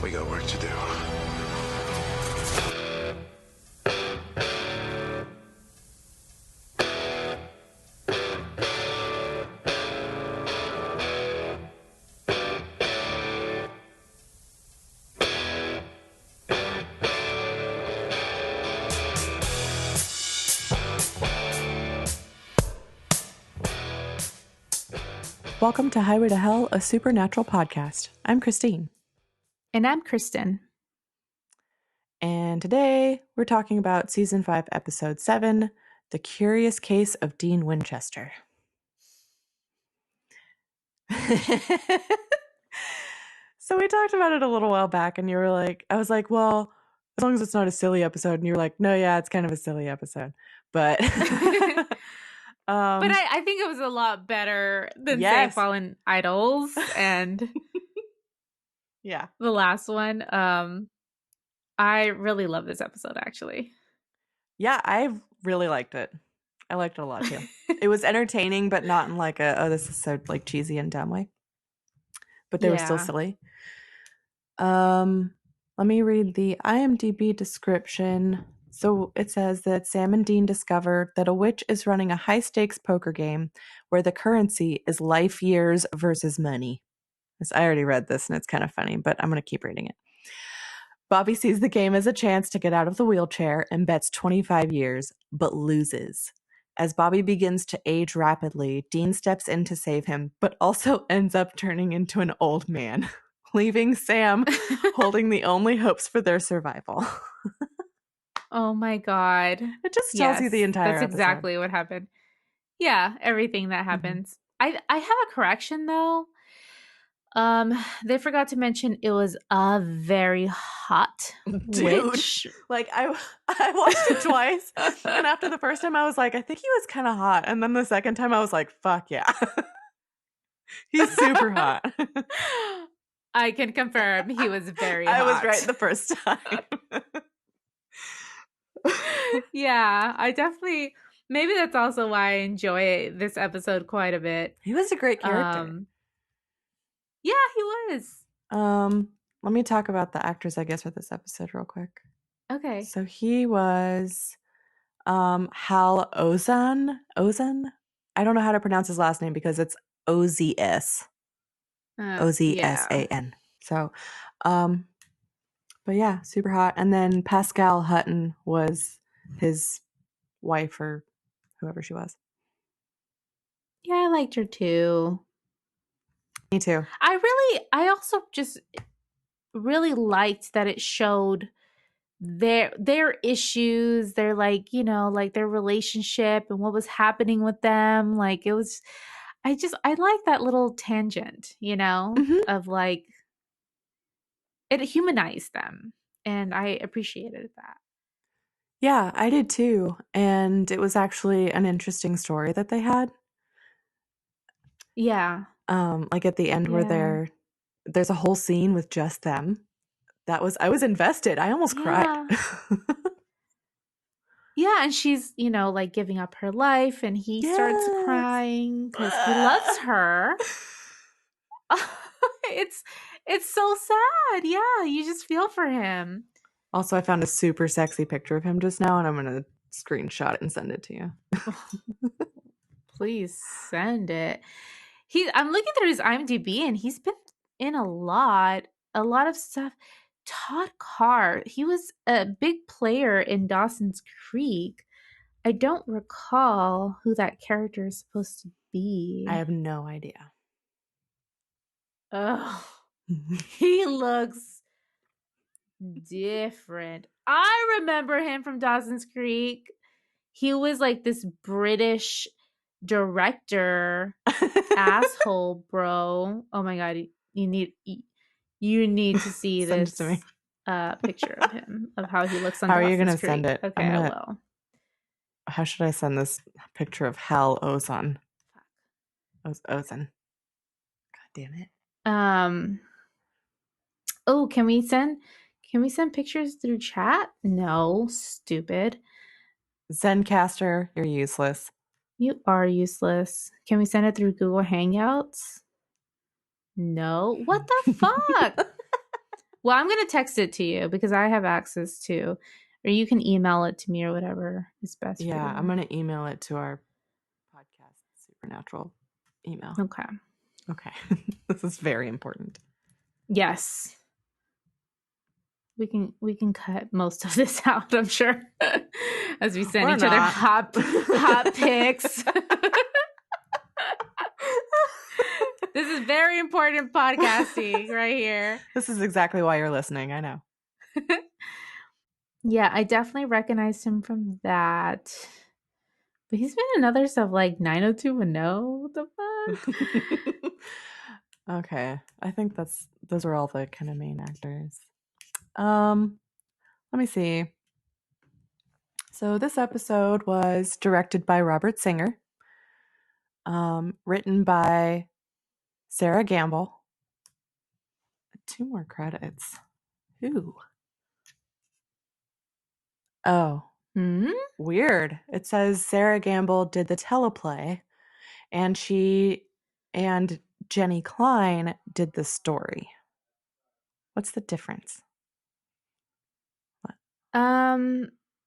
We got work to do. Welcome to Highway to Hell, a supernatural podcast. I'm Christine. And I'm Kristen. And today we're talking about Season 5, Episode 7, The Curious Case of Dean Winchester. So we talked about it a little while back, and you were like, I was like, well, as long as it's not a silly episode. And you were like, no, yeah, it's kind of a silly episode. But but I think it was a lot better than, say, Fallen Idols and yeah, the last one. I really love this episode, actually. Yeah, I really liked it. I liked it a lot, too. It was entertaining, but not in like a, oh, this is so like cheesy and dumb way. But they were still silly. Let me read the IMDb description. So it says that Sam and Dean discover that a witch is running a high-stakes poker game where the currency is life years versus money. I already read this, and it's kind of funny, but I'm going to keep reading it. Bobby sees the game as a chance to get out of the wheelchair and bets 25 years, but loses. As Bobby begins to age rapidly, Dean steps in to save him, but also ends up turning into an old man, leaving Sam holding the only hopes for their survival. Oh my God. It just tells you the entire That's episode. exactly what happened. Yeah, everything that happens. Mm-hmm. I have a correction, though. They forgot to mention it was a very hot witch. Like I watched it twice, and after the first time I was like, I think he was kind of hot, and then the second time I was like, fuck yeah. He's super hot. I can confirm he was very hot. I was right the first time. Yeah, I definitely, maybe that's also why I enjoy this episode quite a bit. He was a great character. Yeah, he was. Let me talk about the actors, I guess, for this episode real quick. Okay. So he was Hal Ozan. I don't know how to pronounce his last name because it's OZS. OZSAN. So, but yeah, super hot. And then Pascal Hutton was his wife or whoever she was. Yeah, I liked her too. Me too. I also just really liked that it showed their issues, their like, you know, like their relationship and what was happening with them. Like it was, I like that little tangent, you know, of like, it humanized them. And I appreciated that. Yeah, I did too. And it was actually an interesting story that they had. Yeah. Like at the end where there's a whole scene with just them. I was invested. I almost cried. Yeah, and she's, you know, like giving up her life, and he starts crying because he loves her. It's so sad. Yeah, you just feel for him. Also, I found a super sexy picture of him just now, and I'm going to screenshot it and send it to you. Please send it. I'm looking through his IMDb, and he's been in a lot of stuff. Todd Carr, he was a big player in Dawson's Creek. I don't recall who that character is supposed to be. I have no idea. Oh, he looks different. I remember him from Dawson's Creek. He was like this British director asshole, bro. Oh my God, you need to see this picture of him, of how he looks on Dawson's Creek. How are you going to send it? Okay, I will. How should I send this picture of Hal Ozan? Ozan. God damn it. Oh, can we send pictures through chat? No, stupid. Zencaster, you're useless. You are useless. Can we send it through Google Hangouts? No. What the fuck? Well, I'm going to text it to you because I have access to, or you can email it to me or whatever is best for Yeah, you. I'm going to email it to our podcast Supernatural email. Okay. Okay. This is very important. Yes. We can cut most of this out, I'm sure, as we send each other hot pics. This is very important podcasting right here. This is exactly why you're listening. I know. Yeah, I definitely recognized him from that. But he's been in other stuff like 90210. What the fuck? Okay. I think those are all the kind of main actors. Let me see. So this episode was directed by Robert Singer. Written by Sarah Gamble. 2 more credits. Who? Oh. Weird. It says Sarah Gamble did the teleplay, and she and Jenny Klein did the story. What's the difference? What?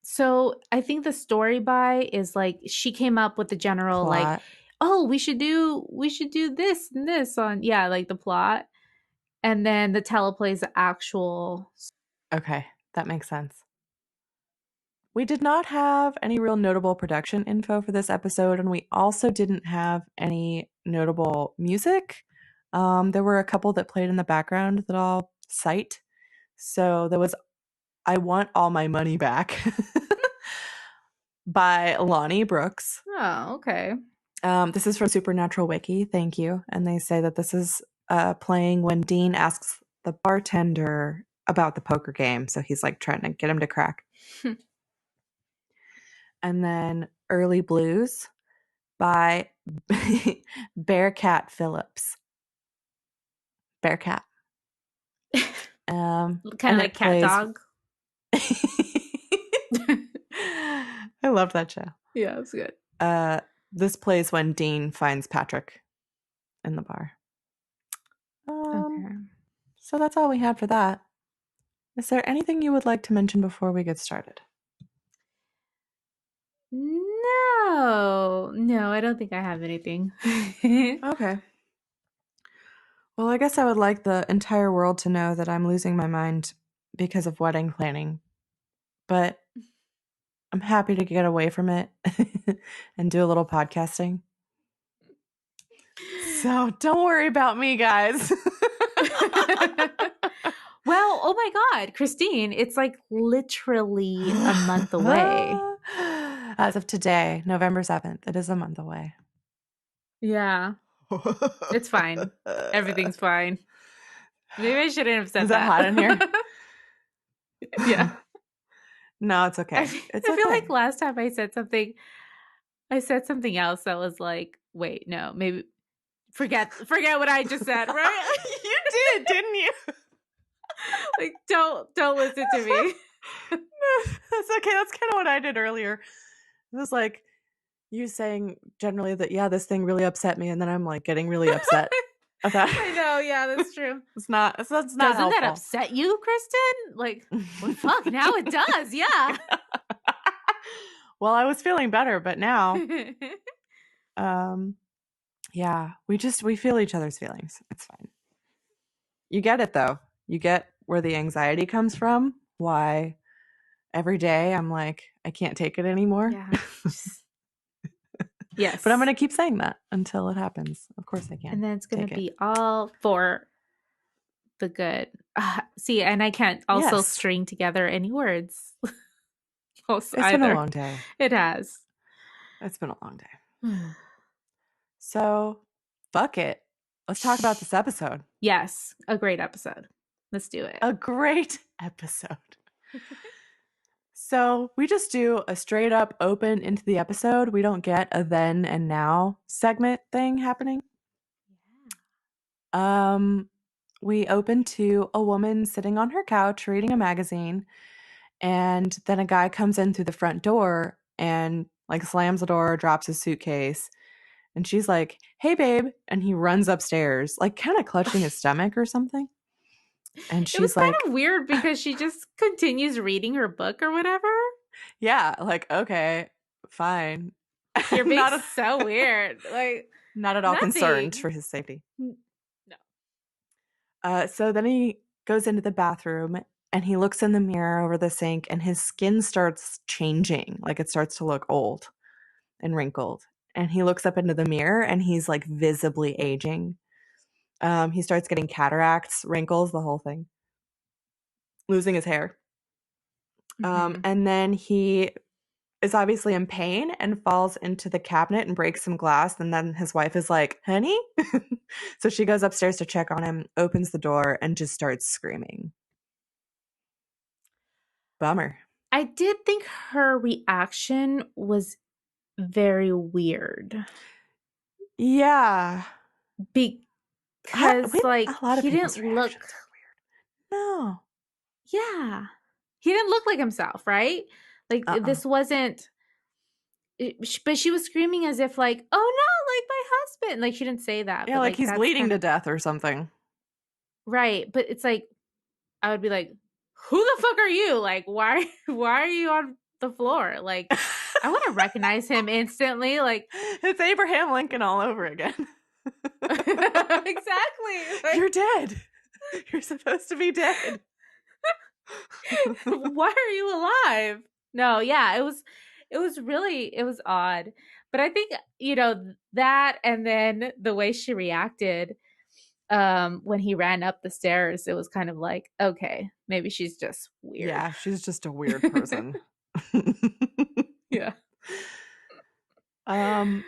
So I think the story by is like she came up with the general Plot. like, oh, we should do this and this on like the plot. And then the teleplay is the actual. Okay, that makes sense. We did not have any real notable production info for this episode, and we also didn't have any notable music. There were a couple that played in the background that I'll cite. So there was I Want All My Money Back by Lonnie Brooks. Oh, okay. This is from Supernatural Wiki. Thank you. And they say that this is playing when Dean asks the bartender about the poker game. So he's like trying to get him to crack. And then Early Blues by Bearcat Phillips. Bearcat. Kind of like Cat Dog. I loved that show. Yeah, it's good. This plays when Dean finds Patrick in the bar. Okay. So that's all we had for that. Is there anything you would like to mention before we get started? No, I don't think I have anything. Okay. Well, I guess I would like the entire world to know that I'm losing my mind because of wedding planning. But I'm happy to get away from it and do a little podcasting. So don't worry about me, guys. Well, oh my God, Christine, it's like literally a month away. As of today, November 7th, it is a month away. Yeah. It's fine. Everything's fine. Maybe I shouldn't have said that. Is it hot in here? Yeah. No, it's okay. I feel like last time I said something else that was like, wait, no, maybe forget what I just said, right? You did, didn't you? Like, don't listen to me. No, that's okay. That's kind of what I did earlier. It was like you saying generally that, yeah, this thing really upset me, and then I'm like getting really upset about it. I know, yeah, that's true. It's not Doesn't helpful. that upset you, Kristen? Like, well, fuck, now it does, yeah. Well, I was feeling better, but now, yeah, we feel each other's feelings. It's fine. You get it, though. You get where the anxiety comes from. Why every day I'm like, I can't take it anymore. Yeah. Yes. But I'm going to keep saying that until it happens. Of course I can. And then it's going to be all for the good. See, and I can't also string together any words. It's been a long day. It has. It's been a long day. So, fuck it. Let's talk about this episode. Yes, a great episode. Let's do it. A great episode. So we just do a straight up open into the episode. We don't get a then and now segment thing happening. Yeah. We open to a woman sitting on her couch reading a magazine, and then a guy comes in through the front door and like slams the door, drops his suitcase, and she's like, "Hey, babe," and he runs upstairs, like kind of clutching his stomach or something. And It was she's kind like, of weird because she just continues reading her book or whatever. yeah, like, okay, fine. You're being not, so weird. Like, not at all concerned nothing. for his safety. No. So then he goes into the bathroom and he looks in the mirror over the sink and his skin starts changing. Like it starts to look old and wrinkled. And he looks up into the mirror and he's like visibly aging. He starts getting cataracts, wrinkles, the whole thing, losing his hair. Mm-hmm. And then he is obviously in pain and falls into the cabinet and breaks some glass. And then his wife is like, honey? So she goes upstairs to check on him, opens the door, and just starts screaming. Bummer. I did think her reaction was very weird Yeah. because, A like, lot of he people's didn't reactions look, are weird. No. yeah, he didn't look like himself, right? Like, Uh-uh. this wasn't, but she was screaming as if, like, oh no, like my husband. Like, she didn't say that, Yeah, but like like, he's that's bleeding kind to of death or something. right. But it's like, I would be like, who the fuck are you? Like, why are you on the floor? Like, I want to recognize him instantly. Like, It's Abraham Lincoln all over again. exactly. Like, You're dead. You're supposed to be dead. why are you alive? No, yeah, it was odd. But I think, that and then the way she reacted when he ran up the stairs, it was kind of like, okay, maybe she's just weird. Yeah, she's just a weird person. Yeah. um,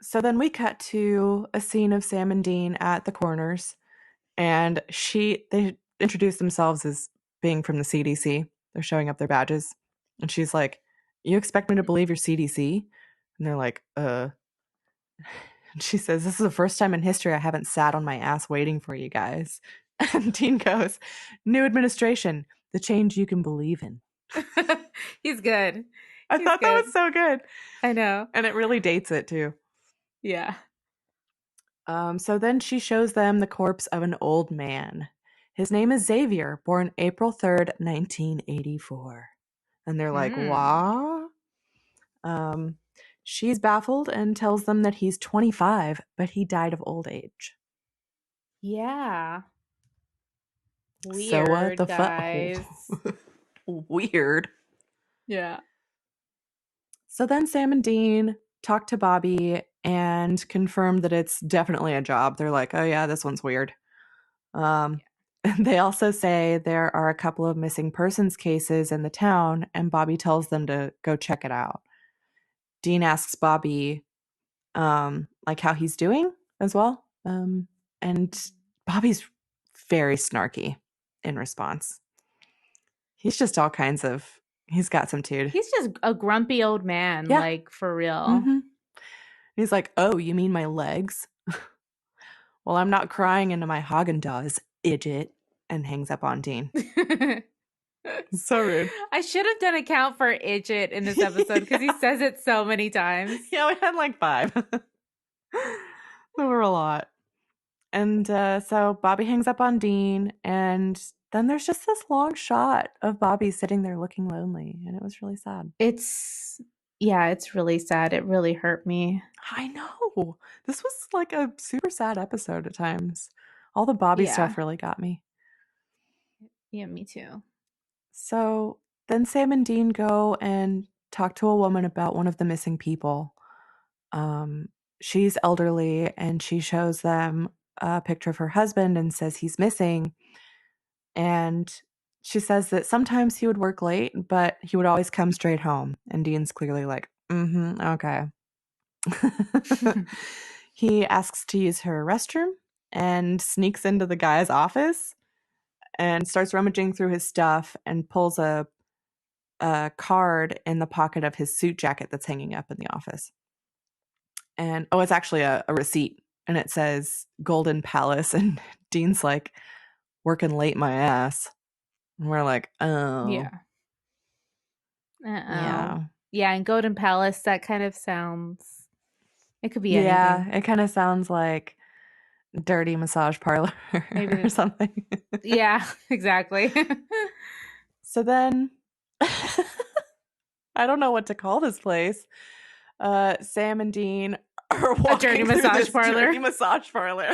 so then we cut to a scene of Sam and Dean at the corners, and they introduce themselves as being from the CDC. They're showing up their badges, and she's like, "You expect me to believe you're CDC?" And they're like, And she says, "This is the first time in history I haven't sat on my ass waiting for you guys." And Dean goes, "New administration, the change you can believe in." He's good. I He's thought that good. was so good. I know. And it really dates it too. Yeah. So then she shows them the corpse of an old man. His name is Xavier, born April 3rd, 1984. And they're like, Mm. "What?" Um, she's baffled and tells them that he's 25, but he died of old age. Yeah. So what Weird, the fuck? guys. Weird. Yeah. So then Sam and Dean talk to Bobby and confirm that it's definitely a job. They're like, "Oh yeah, this one's weird." Um, they also say there are a couple of missing persons cases in the town, and Bobby tells them to go check it out. Dean asks Bobby, like how he's doing as well, and Bobby's very snarky in response. He's just all kinds of. He's got some dude. He's just a grumpy old man, Yeah. like for real. Mm-hmm. He's like, "Oh, you mean my legs? Well, I'm not crying into my Haagen-Dazs, idiot," and hangs up on Dean. So rude. I should have done a count for Idget in this episode because he Yeah. says it so many times. Yeah, we had like 5. There were a lot. And so Bobby hangs up on Dean, and then there's just this long shot of Bobby sitting there looking lonely, and it was really sad. It's really sad. It really hurt me. I know. This was like a super sad episode at times. All the Bobby Yeah. stuff really got me. Yeah, me too. So then Sam and Dean go and talk to a woman about one of the missing people. She's elderly and she shows them a picture of her husband and says he's missing. And she says that sometimes he would work late, but he would always come straight home. And Dean's clearly like, okay. He asks to use her restroom and sneaks into the guy's office and starts rummaging through his stuff and pulls a card in the pocket of his suit jacket that's hanging up in the office. And it's actually a receipt, and it says Golden Palace. And Dean's like, "Working late my ass." And we're like, "Oh, Yeah. Uh-oh. yeah. Yeah, and Golden Palace, that kind of sounds, it could be Yeah." anything. It kind of sounds like dirty massage parlor Maybe or something. yeah, exactly. So then, I don't know what to call this place. Sam and Dean are A dirty walking through massage this parlor. dirty massage parlor.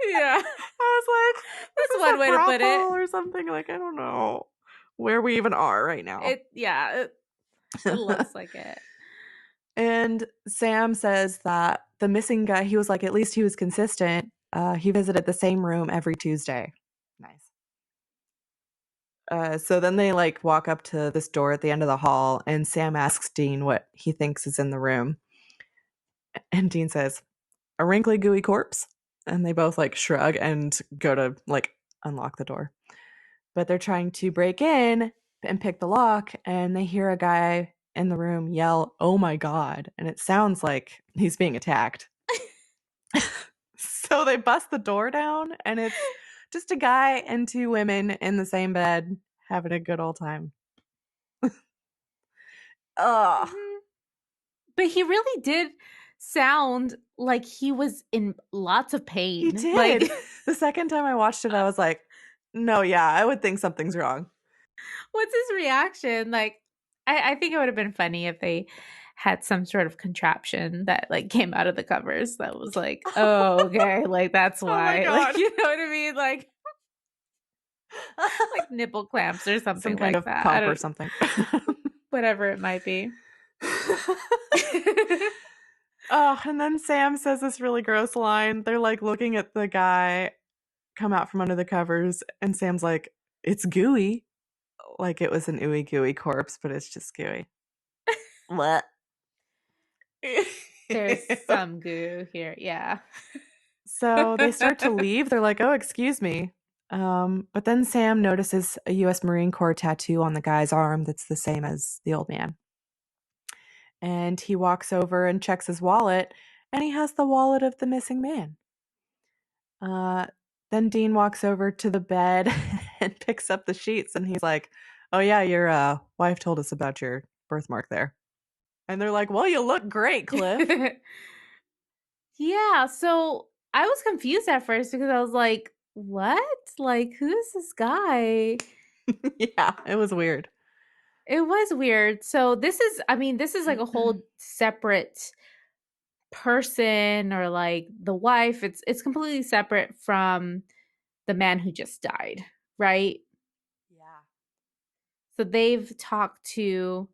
Yeah. I was like, That's is this one a way to put it. brothel or something? Like, I don't know where we even are right now. It looks like it. And Sam says that the missing guy, he was like, at least he was consistent. He visited the same room every Tuesday. Nice. So then they like walk up to this door at the end of the hall, and Sam asks Dean what he thinks is in the room. And Dean says, a wrinkly, gooey corpse. And they both like shrug and go to like unlock the door. But they're trying to break in and pick the lock, and they hear a guy in the room yell, oh my God. And it sounds like he's being attacked. So they bust the door down, and it's just a guy and two women in the same bed having a good old time. Ugh. Mhm. But he really did sound like he was in lots of pain. He did. Like, The second time I watched it, I was like, no, yeah, I would think something's wrong. what's his reaction? Like, I think it would have been funny if they had some sort of contraption that like came out of the covers that was like, oh, okay, like that's Oh my why. God. Like, you know what I mean? Like nipple clamps or something Some kind like of that. pump or something. Whatever it might be. Oh, and then Sam says this really gross line. They're like looking at the guy come out from under the covers, and Sam's like, it's gooey. Like it was an ooey gooey corpse, but it's just gooey. What? There's some goo here. Yeah. So they start to leave. They're like, oh, excuse me. But then Sam notices a U.S. Marine Corps tattoo on the guy's arm that's the same as the old man. And he walks over and checks his wallet, and he has the wallet of the missing man. Then Dean walks over to the bed and picks up the sheets, and he's like, oh, yeah, your wife told us about your birthmark there. And they're like, well, you look great, Cliff. Yeah. So I was confused at first because I was like, what? Like, who is this guy? Yeah, it was weird. It was weird. So this is like a whole separate person or like the wife. It's completely separate from the man who just died, right? Yeah. So they've talked to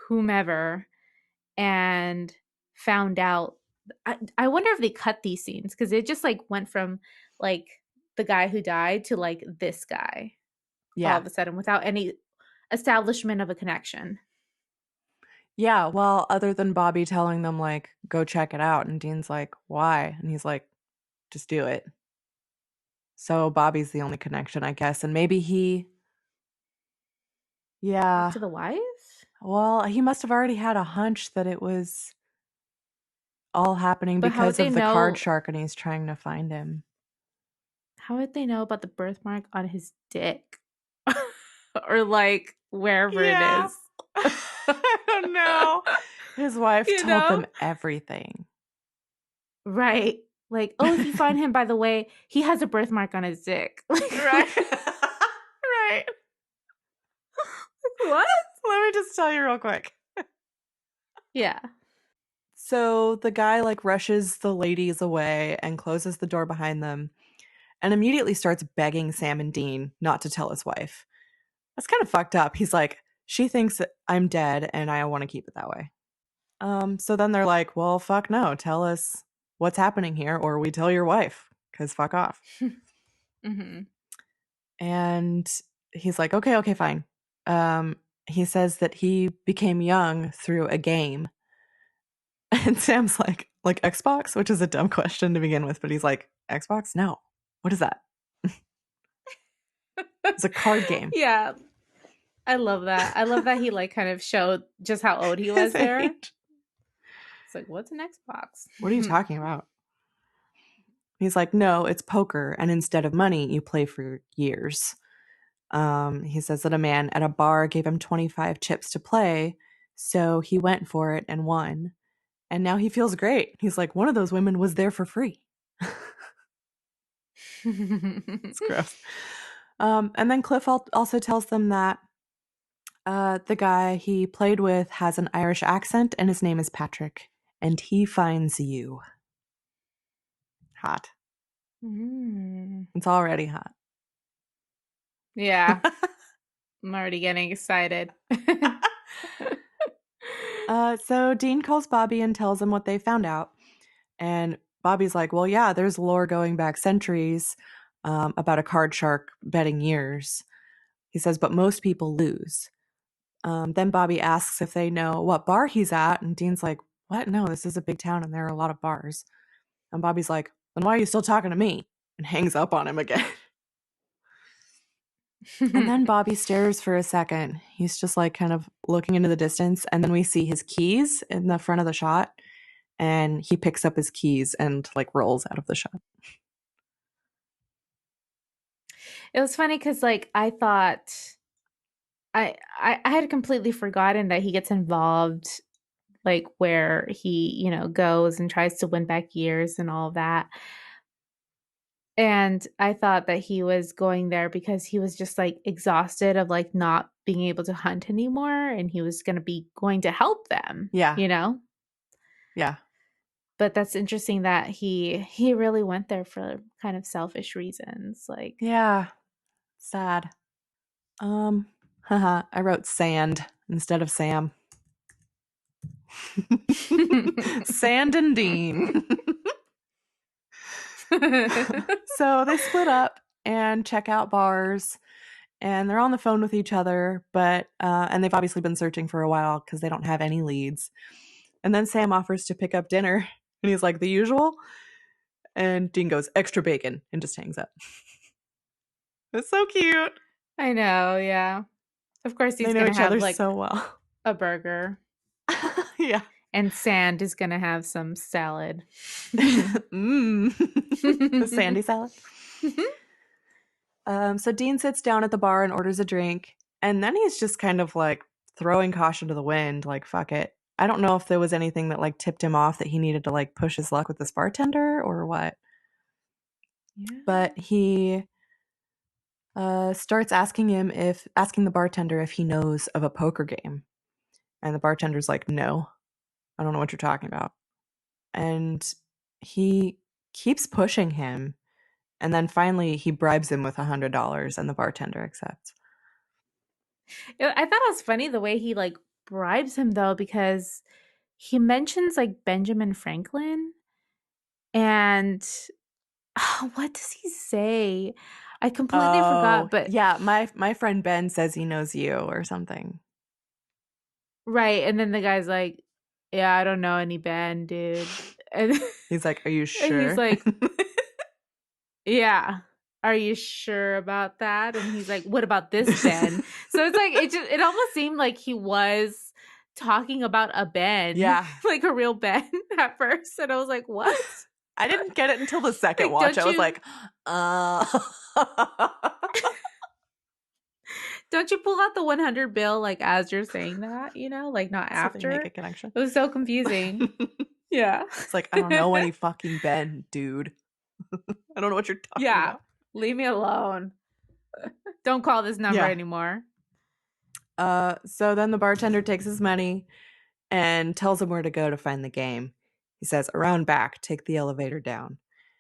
whomever and found out. I wonder if they cut these scenes because it just like went from like the guy who died to like this guy all Yeah. of a sudden without any establishment of a connection. Yeah, well, other than Bobby telling them, like, go check it out. And Dean's like, why? And he's like, just do it. So Bobby's the only connection, I guess. And maybe he, Talk yeah, to the wife? well, he must have already had a hunch that it was all happening But how would because they of the card know? shark and he's trying to find him. How would they know about the birthmark on his dick? Or like wherever it Yeah. is. I don't know. His wife You told know? them everything. Right. Like, oh, if you find him, by the way, he has a birthmark on his dick. Like, Right. Right. what? Let me just tell you real quick. Yeah. So the guy like rushes the ladies away and closes the door behind them and immediately starts begging Sam and Dean not to tell his wife. That's kind of fucked up. He's like, she thinks that I'm dead and I want to keep it that way. So then they're like, well, fuck no. Tell us what's happening here or we tell your wife because fuck off. Mm-hmm. And he's like, okay, fine. He says that he became young through a game. And Sam's like Xbox, which is a dumb question to begin with, but he's like, Xbox? No. What is that? It's a card game. Yeah. I love that. I love that he like kind of showed just how old he was His there. age. It's like, what's an Xbox? What are you talking about? He's like, no, it's poker, and instead of money, you play for years. He says that a man at a bar gave him 25 chips to play, so he went for it and won. And now he feels great. He's like, one of those women was there for free. It's gross. And then Cliff also tells them that the guy he played with has an Irish accent and his name is Patrick. And he finds you. Hot. It's already hot. Yeah. I'm already getting excited. So Dean calls Bobby and tells him what they found out. And Bobby's like, well, yeah, there's lore going back centuries about a card shark betting years. He says, but most people lose. Then Bobby asks if they know what bar he's at. And Dean's like, what? No, this is a big town and there are a lot of bars. And Bobby's like, then why are you still talking to me? And hangs up on him again. And then Bobby stares for a second. He's just like kind of looking into the distance. And then we see his keys in the front of the shot. And he picks up his keys and like rolls out of the shot. It was funny because like I thought I had completely forgotten that he gets involved, like where he, you know, goes and tries to win back years and all of that. And I thought that he was going there because he was just like exhausted of like not being able to hunt anymore, and he was going to help them. Yeah. You know? Yeah. But that's interesting that he really went there for kind of selfish reasons. Like, Yeah. Sad. I wrote sand instead of Sam. Sand and Dean. So they split up and check out bars, and they're on the phone with each other, but and they've obviously been searching for a while because they don't have any leads. And then Sam offers to pick up dinner, and he's like, the usual? And Dean goes, extra bacon, and just hangs up. It's so cute. I know, yeah. Of course, They he's know gonna each have other like so well. a burger, Yeah. and Sand is gonna have some salad. The sandy salad. So Dean sits down at the bar and orders a drink, and then he's just kind of like throwing caution to the wind, like, fuck it. I don't know if there was anything that like tipped him off that he needed to like push his luck with this bartender or what. Yeah. But he starts asking the bartender if he knows of a poker game. And the bartender's like, no, I don't know what you're talking about. And he keeps pushing him. And then finally he bribes him with $100 and the bartender accepts. I thought it was funny the way he like bribes him though, because he mentions like Benjamin Franklin, and what does he say? I completely Oh, forgot, but yeah, my friend Ben says he knows you or something. right, and then the guy's like, "Yeah, I don't know any Ben, dude." And He's like, are you and he's sure? like, "Yeah. Are you sure about that?" And he's like, "What about this Ben?" So it's like it almost seemed like he was talking about a Ben, Yeah. like a real Ben at first, and I was like, "What?" I didn't get it until the second Like, watch. don't I was you like, don't you pull out the 100 bill like as you're saying that, you know, like not so they make after? a connection. It was so confusing. Yeah. It's like, I don't know any fucking Ben, dude. I don't know what you're talking Yeah. about. Leave me alone. Don't call this number Yeah. anymore. So then the bartender takes his money and tells him where to go to find the game. He says, around back, take the elevator down.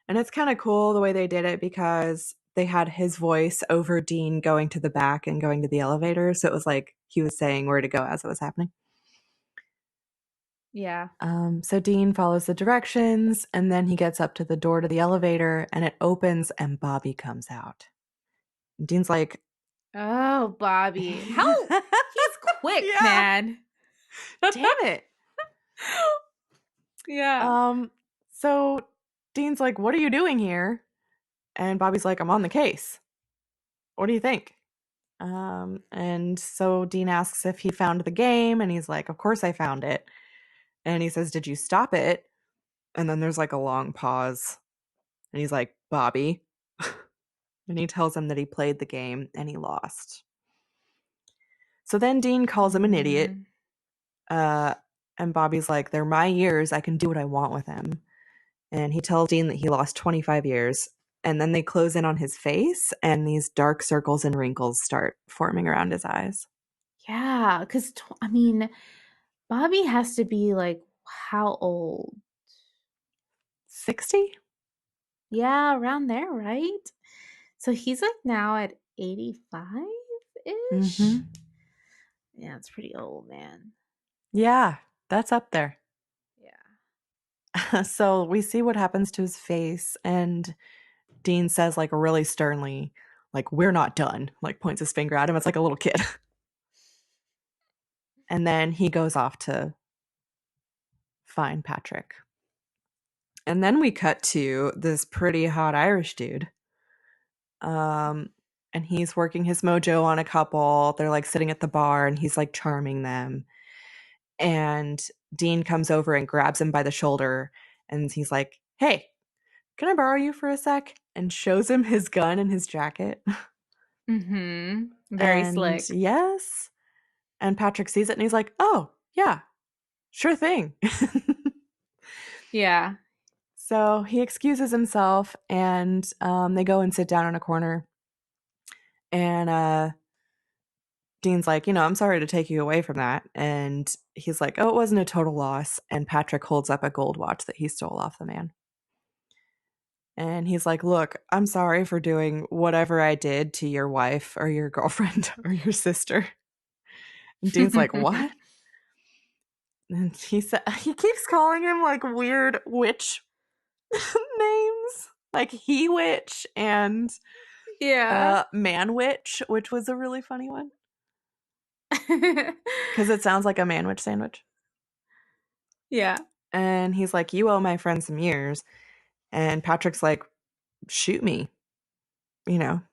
And it's kind of cool the way they did it because they had his voice over Dean going to the back and going to the elevator. So it was like he was saying where to go as it was happening. Yeah. So Dean follows the directions and then he gets up to the door to the elevator and it opens and Bobby comes out. And Dean's like, Oh, Bobby. How he's quick, Yeah. man. damn it. Yeah. So Dean's like, what are you doing here? And Bobby's like, I'm on the case. What do you think? And so Dean asks if he found the game, and he's like, of course I found it. And he says, did you stop it? And then there's like a long pause. And he's like, Bobby. And he tells him that he played the game and he lost. So then Dean calls him an idiot. And Bobby's like, they're my years. I can do what I want with him. And he tells Dean that he lost 25 years. And then they close in on his face, and these dark circles and wrinkles start forming around his eyes. Yeah, because I mean, Bobby has to be like how old? 60? Yeah, around there, right? So he's like now at 85 ish. Mm-hmm. Yeah, it's pretty old, man. Yeah, that's up there. Yeah. So we see what happens to his face, and Dean says, like, really sternly, like, we're not done, like, points his finger at him. It's like a little kid. And then he goes off to find Patrick. And then we cut to this pretty hot Irish dude. Um, and he's working his mojo on a couple. They're like sitting at the bar, and he's like charming them. And Dean comes over and grabs him by the shoulder, and he's like, "Hey, can I borrow you for a sec?" And shows him his gun and his jacket. Very And slick. yes. And Patrick sees it and he's like, "Oh, yeah, sure thing." Yeah. So he excuses himself, and they go and sit down in a corner. And Dean's like, I'm sorry to take you away from that. And he's like, "Oh, it wasn't a total loss." And Patrick holds up a gold watch that he stole off the man. And he's like, "Look, I'm sorry for doing whatever I did to your wife or your girlfriend or your sister." And Dean's like, "What?" And he keeps calling him like weird witch names, like he witch and Yeah. man witch, which was a really funny one because it sounds like a man witch sandwich. Yeah. And he's like, "You owe my friend some years." And Patrick's like, "Shoot me,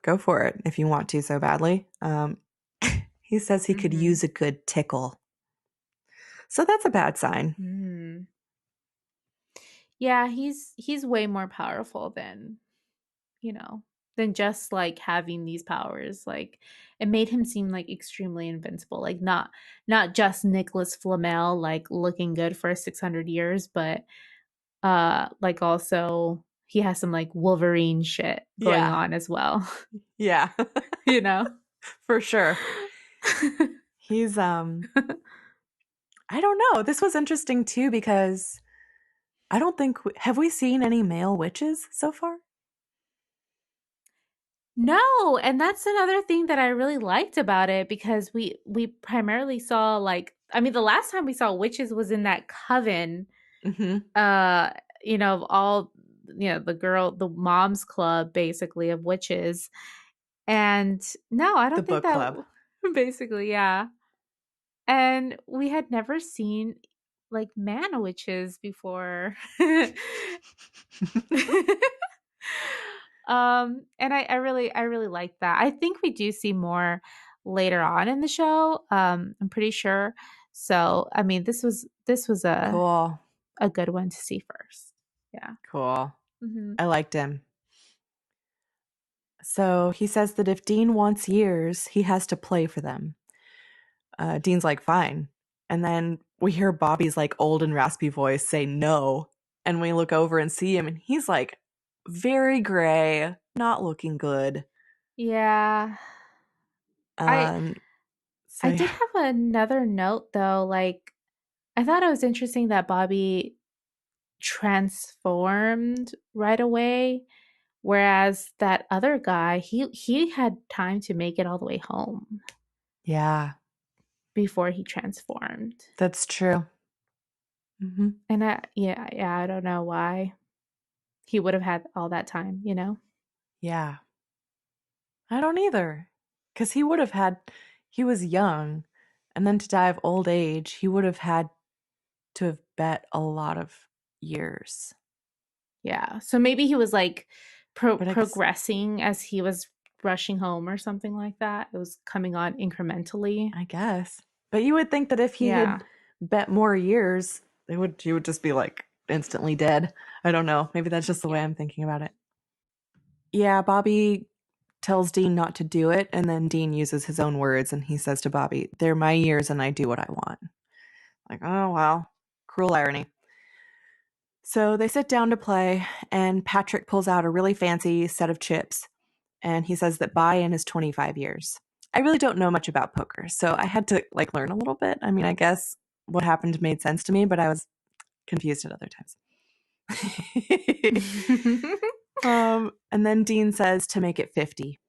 go for it if you want to so badly." He says he could Mhm. use a good tickle. So that's a bad sign. Mm. Yeah, he's way more powerful you know, than just like having these powers. Like it made him seem like extremely invincible. Like not just Nicholas Flamel like looking good for 600 years, but like also he has some like Wolverine shit going Yeah. on as well, Yeah. you know. For sure. He's I don't know. This was interesting too because I don't think have we seen any male witches so far? No, and that's another thing that I really liked about it because we primarily saw like I mean the last time we saw witches was in that coven Mhm. uh of all the mom's club basically of witches. And no, I The don't think book that club. basically, yeah. And we had never seen like man witches before. And I really like that. I think we do see more later on in the show. I'm pretty sure. So, I mean, this was Cool. a good one to see first. Yeah. Cool. Hmm. I liked him. So he says that if Dean wants years, he has to play for them. Dean's like, "Fine." And then we hear Bobby's like old and raspy voice say no. And we look over and see him, and he's like very gray, not looking good. Yeah. I Um, so I did yeah. have another note though. Like I thought it was interesting that Bobby transformed right away, whereas that other guy, he had time to make it all the way home Yeah, before he transformed. that's true. Hmm. And yeah, I don't know why he would have had all that time. Yeah, I don't either. Because he was young, and then to die of old age, he would have had to have bet a lot of years. Yeah. So maybe he was like But I guess, progressing as he was rushing home or something like that. It was coming on incrementally. I guess. But you would think that if he Yeah. had bet more years, he would just be like instantly dead. I don't know. Maybe that's just the way Yeah. I'm thinking about it. Yeah, Bobby tells Dean not to do it, and then Dean uses his own words and he says to Bobby, "They're my years and I do what I want." Like, oh well. Cruel irony. So they sit down to play, and Patrick pulls out a really fancy set of chips, and he says that buy-in is 25 years. I really don't know much about poker, so I had to like learn a little bit. I mean, I guess what happened made sense to me, but I was confused at other times. And then Dean says to make it 50.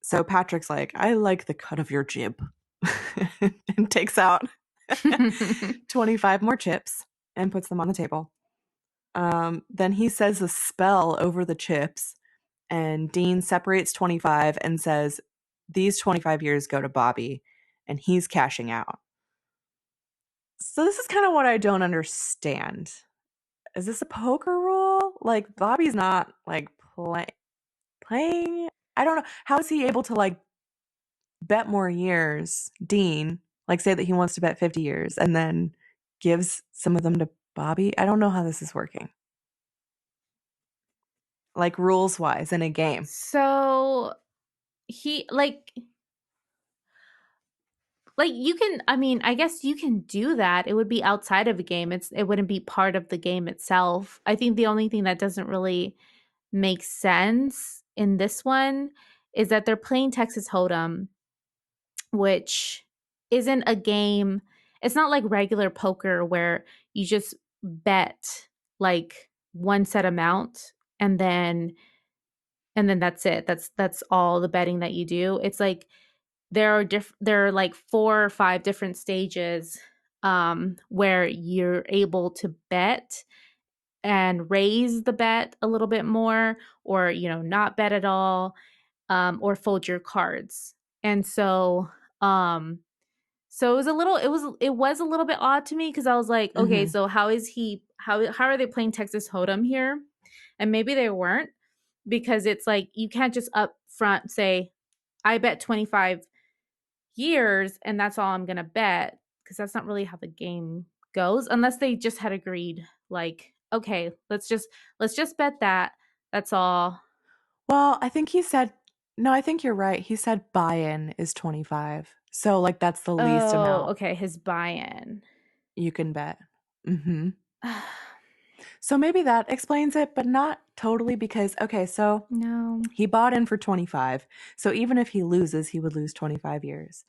So Patrick's like, I like the cut of your jib. And takes out 25 more chips and puts them on the table. Then he says a spell over the chips, and Dean separates 25 and says, these 25 years go to Bobby, and he's cashing out. So this is kind of what I don't understand. Is this a poker rule? Like, Bobby's not, like, playing? I don't know. How is he able to, like, bet more years, Dean, like, say that he wants to bet 50 years, and then gives some of them to Bobby? I don't know how this is working. Like, rules-wise in a game. So he like you can, I mean, I guess you can do that. It would be outside of a game. It wouldn't be part of the game itself. I think the only thing that doesn't really make sense in this one is that they're playing Texas Hold'em, which isn't a game. It's not like regular poker where you just bet like one set amount and then that's it. That's all the betting that you do. It's like there are like 4 or 5 different stages where you're able to bet and raise the bet a little bit more, or not bet at all, or fold your cards. And so it was a little bit odd to me, because I was like, okay, so how are they playing Texas Hold'em here? And maybe they weren't, because it's like you can't just up front say, I bet 25 years and that's all I'm gonna bet, because that's not really how the game goes, unless they just had agreed, like, okay, let's just bet that's all. Well, I think he said, no, I think you're right. He said buy-in is 25. So, like, that's the least amount Okay, his buy-in. you can bet. So maybe that explains it, but not totally, because, okay, so No. he bought in for 25. So even if he loses, he would lose 25 years.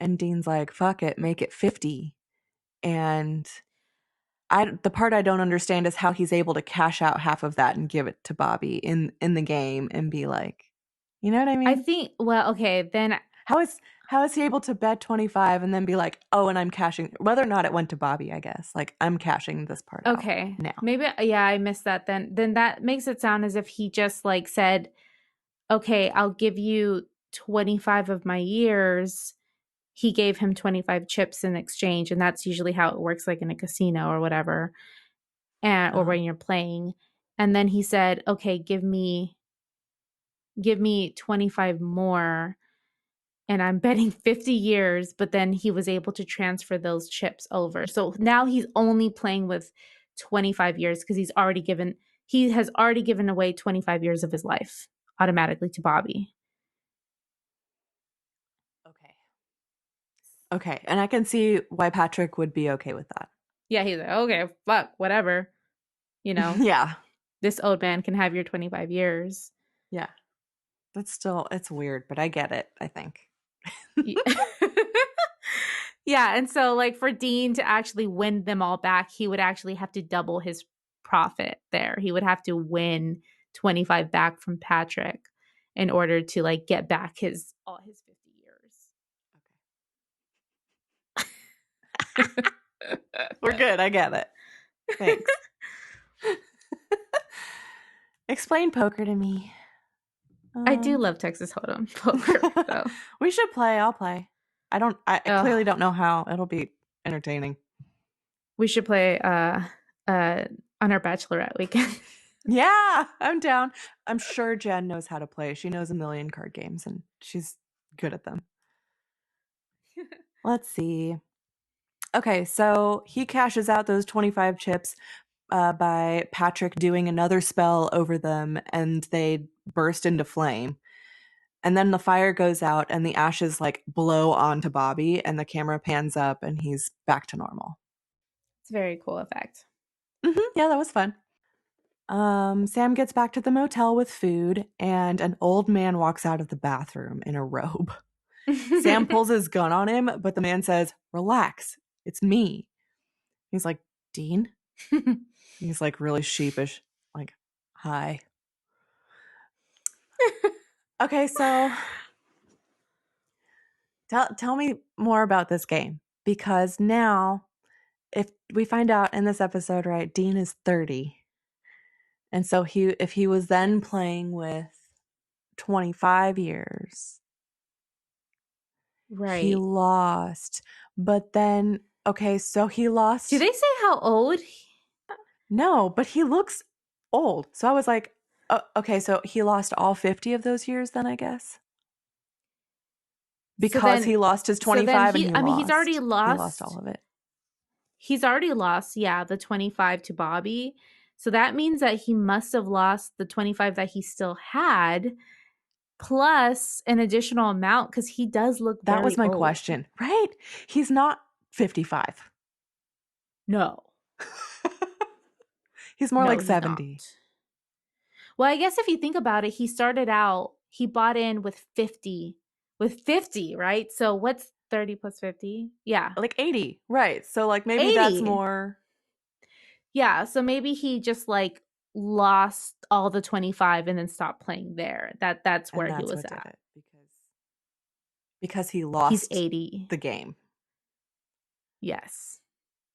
And Dean's like, fuck it, make it 50. And the part I don't understand is how he's able to cash out half of that and give it to Bobby in the game and be like, you know what I mean? I think, well, okay, then How is he able to bet 25 and then be like, oh, and I'm cashing, whether or not it went to Bobby, I guess. Like, I'm cashing this part out now. Maybe, yeah, I missed that then. Then that makes it sound as if he just like said, okay, I'll give you 25 of my years. He gave him 25 chips in exchange, and that's usually how it works, like in a casino or whatever, and or when you're playing. And then he said, okay, give me 25 more, and I'm betting 50 years, but then he was able to transfer those chips over. So now he's only playing with 25 years, because he has already given away 25 years of his life automatically to Bobby. Okay. And I can see why Patrick would be okay with that. Yeah, he's like, okay, fuck, whatever. Yeah. This old man can have your 25 years. Yeah. It's weird, but I get it, I think. Yeah, and so like for Dean to actually win them all back, he would actually have to double his profit there. He would have to win 25 back from Patrick in order to like get back all his 50 years. We're good. I get it. Thanks. Explain poker to me. I do love Texas Hold'em poker, though. We should play. I'll play. I clearly don't know how. It'll be entertaining. We should play on our bachelorette weekend. Yeah, I'm down. I'm sure Jen knows how to play. She knows a million card games and she's good at them. Let's see. Okay, so he cashes out those 25 chips by Patrick doing another spell over them, and they burst into flame. And then the fire goes out and the ashes like blow onto Bobby, and the camera pans up and he's back to normal. It's a very cool effect. Yeah, that was fun. Sam gets back to the motel with food, and an old man walks out of the bathroom in a robe. Sam pulls his gun on him, but the man says, "Relax, it's me." He's like, "Dean?" He's like really sheepish, like, "Hi." Okay, so tell me more about this game, because now, if we find out in this episode, right, Dean is 30. And so if he was then playing with 25 years, he Right. lost. But then, okay, so he Do lost. they say how old? No, but he looks old. So I was like, okay, so he lost all 50 of those years then, I guess. So Because then, he lost his so then 25 and he, he I mean, he's already lost. He lost all lost. of it. He's already lost, yeah, the 25 to Bobby. So that means that he must have lost the 25 that he still had, plus an additional amount, because he does look That was very my old. question, right? He's not 55. No. He's more No, like he's 70. not. Well, I guess if you think about it, he started out, he bought in with 50. With 50, right? So what's 30 plus 50? Yeah. Like 80, right. So like maybe that's 80. more. Yeah, so maybe he just like lost all the 25 and then stopped playing there. That's And where he that's was what did at. it, because he He's lost 80. the game. Yes.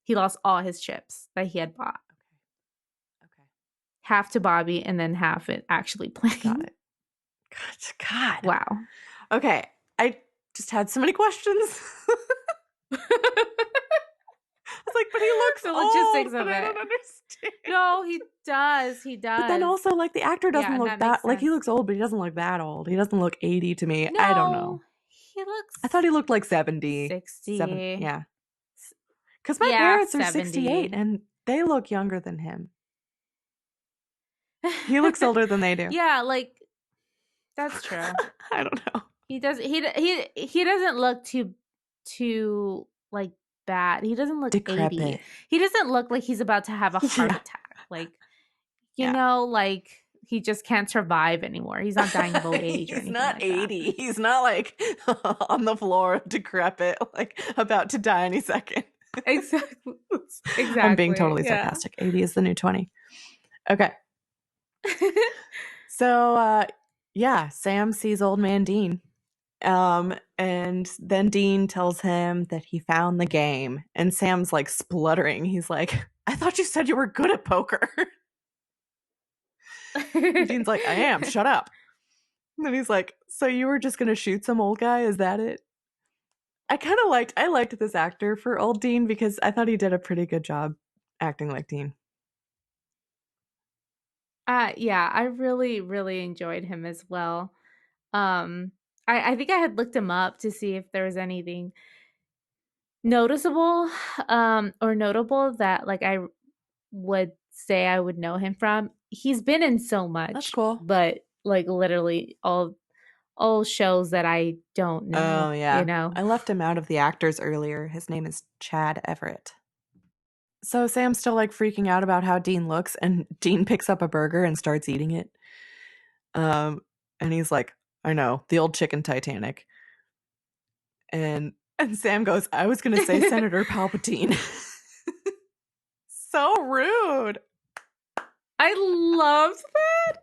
He lost all his chips that he had bought. Okay. Half to Bobby and then half it actually playing. Got it. God. Wow. Okay. I just had so many questions. I was like, but he looks The old, logistics of but I it. don't understand. No, he does. He But then does. also, like, the actor Yeah, doesn't and look that makes that, like, he sense. looks old, but he doesn't look that old. He doesn't look 80 to me. I don't know. No, he I thought looks he looked like 70. 60. Yeah. Because my Yeah, parents are 68 70. and they look younger than him. He looks older than they do. Yeah, like that's true. I don't know. He does he doesn't look too like bad. He doesn't look 80. Decrepit. He doesn't look like he's about to have a heart Yeah. attack. Like, Yeah. like he just can't survive anymore. He's not dying of old age or He's anything not like that. 80. He's not like on the floor, decrepit, like about to die any second. Exactly. I'm being totally Yeah. sarcastic. 80 is the new 20. Okay. So, yeah, Sam sees old man Dean. And then Dean tells him that he found the game. And Sam's like spluttering. He's like, "I thought you said you were good at poker." And Dean's like, "I am. Shut up." And then he's like, "So you were just going to shoot some old guy? Is that it?" I liked this actor for old Dean because I thought he did a pretty good job acting like Dean. Yeah, I really, really enjoyed him as well. I think I had looked him up to see if there was anything noticeable, or notable that like I would say I would know him from. He's been in so That's much, cool. but like literally all shows that I don't Oh, know, you yeah. know. I left him out of the actors earlier. His name is Chad Everett. So Sam's still like freaking out about how Dean looks, and Dean picks up a burger and starts eating it. And he's like, "I know, the old chicken Titanic." And Sam goes, "I was gonna say Senator Palpatine." So rude. I loved that.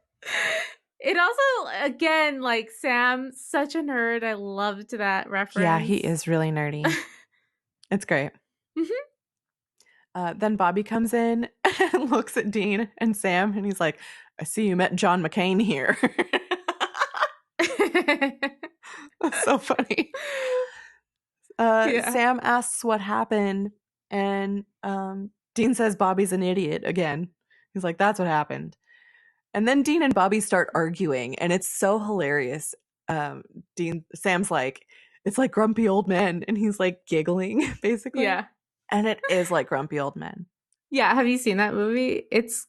It also, again, like Sam, such a nerd. I loved that Yeah, he reference. is really nerdy. It's great. Then Bobby comes in and looks at Dean and Sam, and he's like, "I see you met John McCain here." That's so funny. Yeah. Sam asks what happened, and Dean says Bobby's an idiot again. He's like, "That's what happened." And then Dean and Bobby start arguing, and it's so hilarious. Sam's like, "It's like grumpy old men," and he's like giggling, basically. Yeah. And it is like grumpy old men. Yeah. Have you seen that movie? It's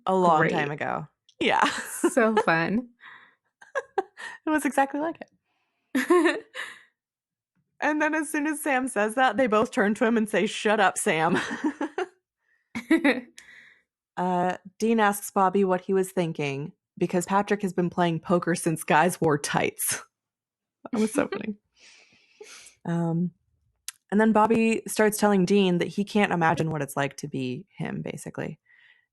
A long time great. ago. Yeah. So fun. It was exactly like it. And then as soon as Sam says that, they both turn to him and say, "Shut up, Sam." Dean asks Bobby what he was thinking because Patrick has been playing poker since guys wore tights. That was so funny. And then Bobby starts telling Dean that he can't imagine what it's like to be him, basically.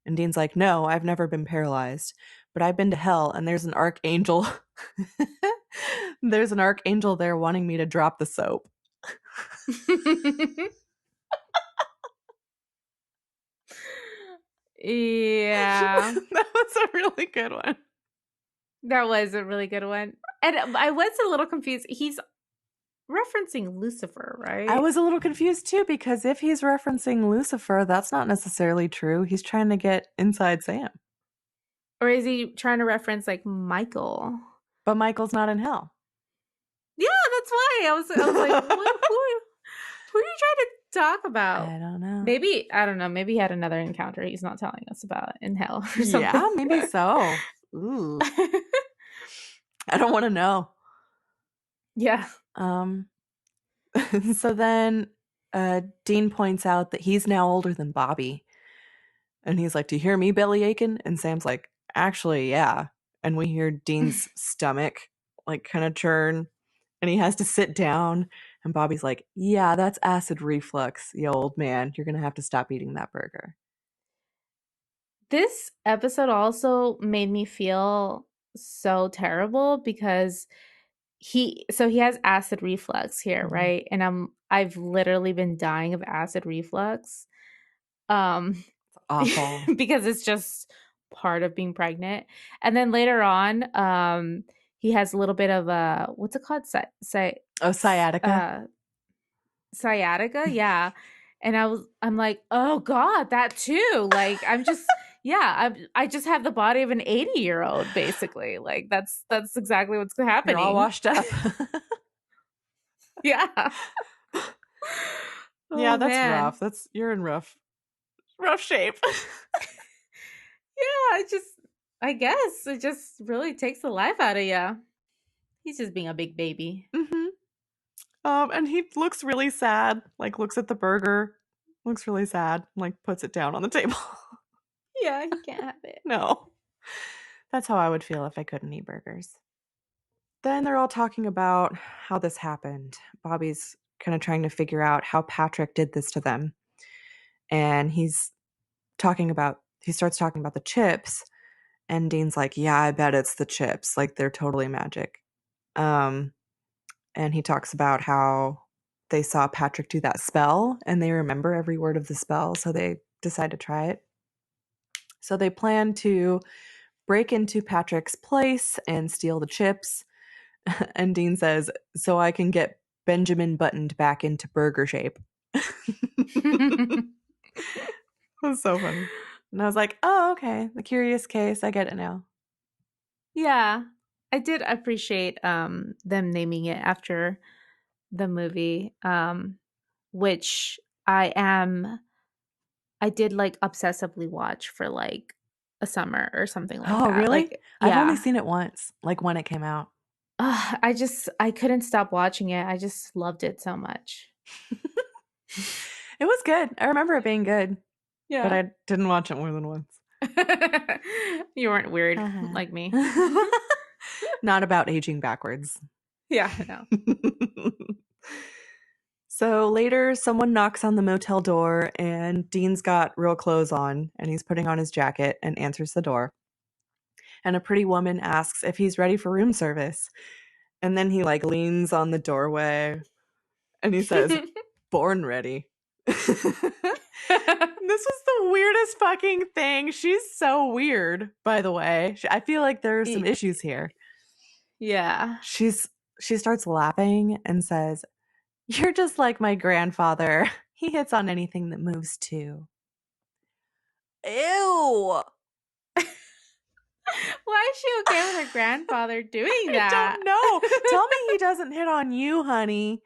And Dean's like, no, I've never been paralyzed, but I've been to hell, and there's an archangel. There's an archangel there wanting me to drop the soap. Yeah. That was a really good one. That was a really good one. And I was a little confused. He's referencing Lucifer, right? I was a little confused too, because if he's referencing Lucifer, that's not necessarily true. He's trying to get inside Sam. Or is he trying to reference like Michael? But Michael's not in hell. Yeah, that's why. I was like, who are you trying to talk about? I don't know. Maybe, I don't know. Maybe he had another encounter he's not telling us about in hell or something. Yeah, maybe so. Ooh. I don't want to know. Yeah. So then Dean points out that he's now older than Bobby. And he's like, do you hear me belly aching? And Sam's like, actually, yeah. And we hear Dean's stomach like kind of churn. And he has to sit down. And Bobby's like, yeah, that's acid reflux, you old man. You're going to have to stop eating that burger. This episode also made me feel so terrible because he has acid reflux here, Mhm. right? And I've literally been dying of acid reflux. Awful. Because it's just part of being pregnant. And then later on, he has a little bit of a, what's it called? Sciatica. Sciatica, yeah. And I'm like, oh God, that too. Like I'm just I just have the body of an 80-year-old, basically. Like that's exactly what's happening. You're all washed up. Yeah. Yeah, that's man. rough. You're in rough shape. Yeah, I guess it just really takes the life out of you. He's just being a big baby. Mm-hmm. And he looks really sad, like looks at the burger, looks really sad, like puts it down on the table. Yeah, he can't have it. No. That's how I would feel if I couldn't eat burgers. Then they're all talking about how this happened. Bobby's kind of trying to figure out how Patrick did this to them. And he starts talking about the chips. And Dean's like, yeah, I bet it's the chips. Like, they're totally magic. And he talks about how they saw Patrick do that spell and they remember every word of the spell. So they decide to try it. So they plan to break into Patrick's place and steal the chips. And Dean says, so I can get Benjamin buttoned back into burger shape. It was so funny. And I was like, oh, okay. The Curious Case. I get it now. Yeah. I did appreciate them naming it after the movie, which I did like obsessively watch for like a summer or something like that. Oh, really? Like, yeah. I've only seen it once, like when it came out. I couldn't stop watching it. I just loved it so much. It was good. I remember it being good. Yeah. But I didn't watch it more than once. You weren't weird like me. Not about aging backwards. Yeah, no. So later, someone knocks on the motel door, and Dean's got real clothes on, and he's putting on his jacket and answers the door. And a pretty woman asks if he's ready for room service. And then he like leans on the doorway, and he says, born ready. This was the weirdest fucking thing. She's so weird, by the way. I feel like there are some issues here. Yeah. She starts laughing and says, you're just like my grandfather. He hits on anything that moves too. Ew. Why is she okay with her grandfather doing that? I don't know. Tell me he doesn't hit on you, honey.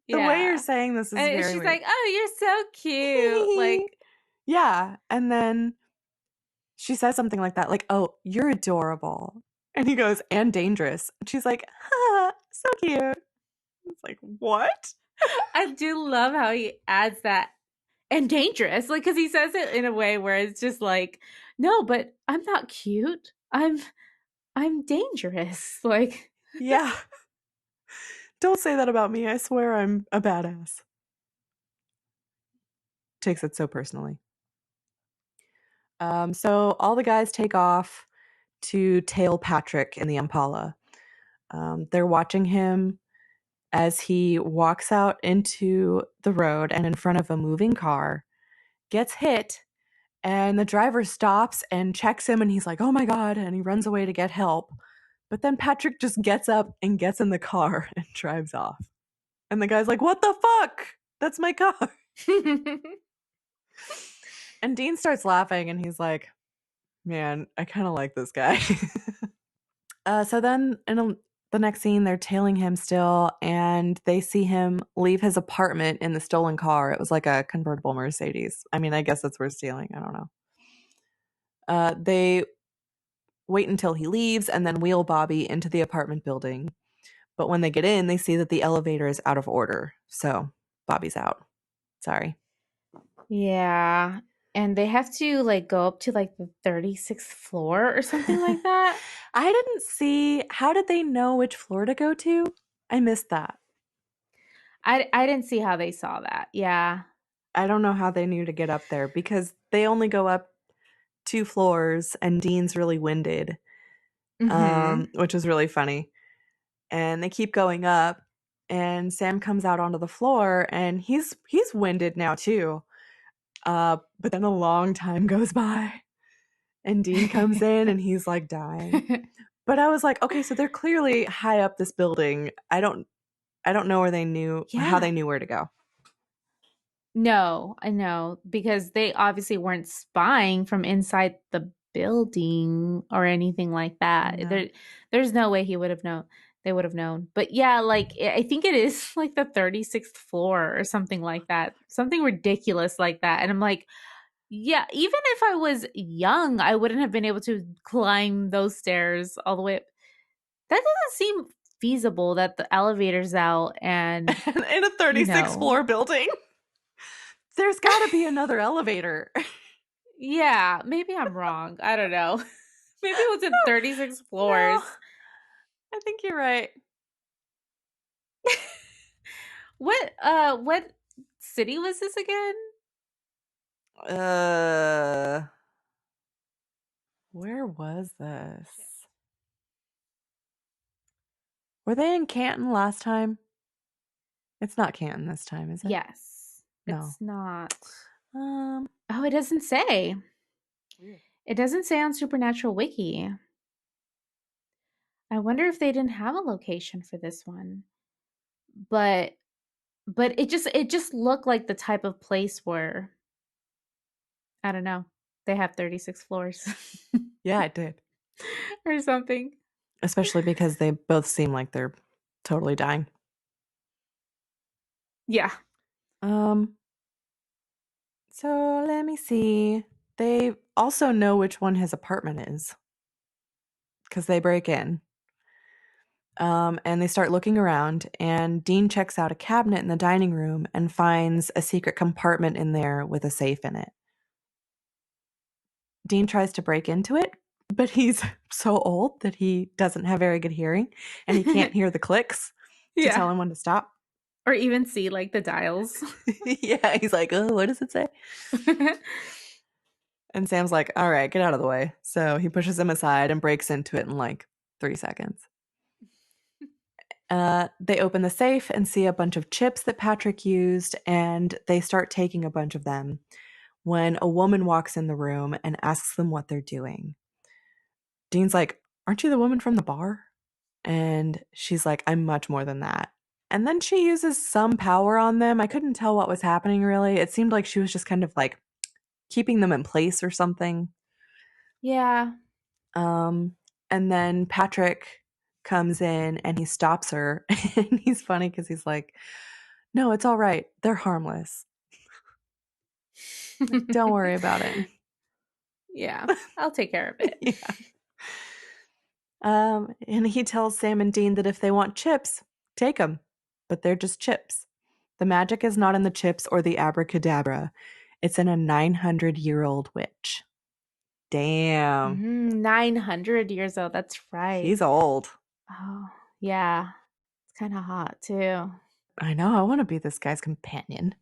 The way you're saying this is very she's weird. like, oh, you're so cute. Like, yeah. And then she says something like that, like, oh, you're adorable. And he goes, and dangerous. And she's like, so cute. It's like, what? I do love how he adds that and dangerous. Like, because he says it in a way where it's just like, no, but I'm not cute. I'm dangerous. Like, Yeah. Don't say that about me. I swear I'm a badass. Takes it so personally. So all the guys take off to tail Patrick in the Impala. They're watching him as he walks out into the road and in front of a moving car, gets hit, and the driver stops and checks him, and he's like, oh my God, and he runs away to get help. But then Patrick just gets up and gets in the car and drives off. And the guy's like, what the fuck? That's my car. And Dean starts laughing and he's like, man, I kind of like this guy. So then the next scene, they're tailing him still, and they see him leave his apartment in the stolen car. It was like a convertible Mercedes. I mean, I guess that's worth stealing. I don't know. They wait until he leaves and then wheel Bobby into the apartment building. But when they get in, they see that the elevator is out of order. So Bobby's out. Sorry. yeah. And they have to like go up to like the 36th floor or something like that. I didn't see. How did they know which floor to go to? I missed that. I didn't see how they saw that. Yeah. I don't know how they knew to get up there because they only go up 2 floors and Dean's really winded, which is really funny. And they keep going up and Sam comes out onto the floor and he's winded now too. But then a long time goes by and Dean comes in and he's like dying. But I was like, okay, so they're clearly high up this building. I don't know where they knew how they knew where to go. No, I know, because they obviously weren't spying from inside the building or anything like that. No. There's no way he would have known. They would have known. But yeah, like I think it is like the 36th floor or something like that. Something ridiculous like that. And I'm like, yeah, even if I was young, I wouldn't have been able to climb those stairs all the way up. That doesn't seem feasible that the elevator's out and in a 36th floor building. There's got to be another elevator. Yeah, maybe I'm wrong. I don't know. Maybe it was in 36 floors. No, I think you're right. What city was this again? Where was this? Were they in Canton last time? It's not Canton this time, is it? Yes. No. It's not. Oh, it doesn't say. Weird. It doesn't say on Supernatural Wiki. I wonder if they didn't have a location for this one. But it just looked like the type of place where, I don't know, they have 36 floors. Yeah, it did. Or something. Especially because they both seem like they're totally dying. Yeah. So let me see. They also know which one his apartment is because they break in. And they start looking around, and Dean checks out a cabinet in the dining room and finds a secret compartment in there with a safe in it. Dean tries to break into it, but he's so old that he doesn't have very good hearing, and he can't hear the clicks to tell him when to stop. Or even see like the dials. Yeah, he's like, oh, what does it say? And Sam's like, all right, get out of the way. So he pushes him aside and breaks into it in like 3 seconds. They open the safe and see a bunch of chips that Patrick used, and they start taking a bunch of them when a woman walks in the room and asks them what they're doing. Dean's like, aren't you the woman from the bar? And she's like, I'm much more than that. And then she uses some power on them. I couldn't tell what was happening really. It seemed like she was just kind of like keeping them in place or something. Yeah. And then Patrick comes in and he stops her. And he's funny because he's like, no, it's all right. They're harmless. Like, don't worry about it. Yeah, I'll take care of it. Yeah. And he tells Sam and Dean that if they want chips, take them. But they're just chips. The magic is not in the chips or the abracadabra. It's in a 900-year-old witch. Damn. 900 years old. That's right. He's old. Oh, yeah. It's kind of hot too. I know. I want to be this guy's companion.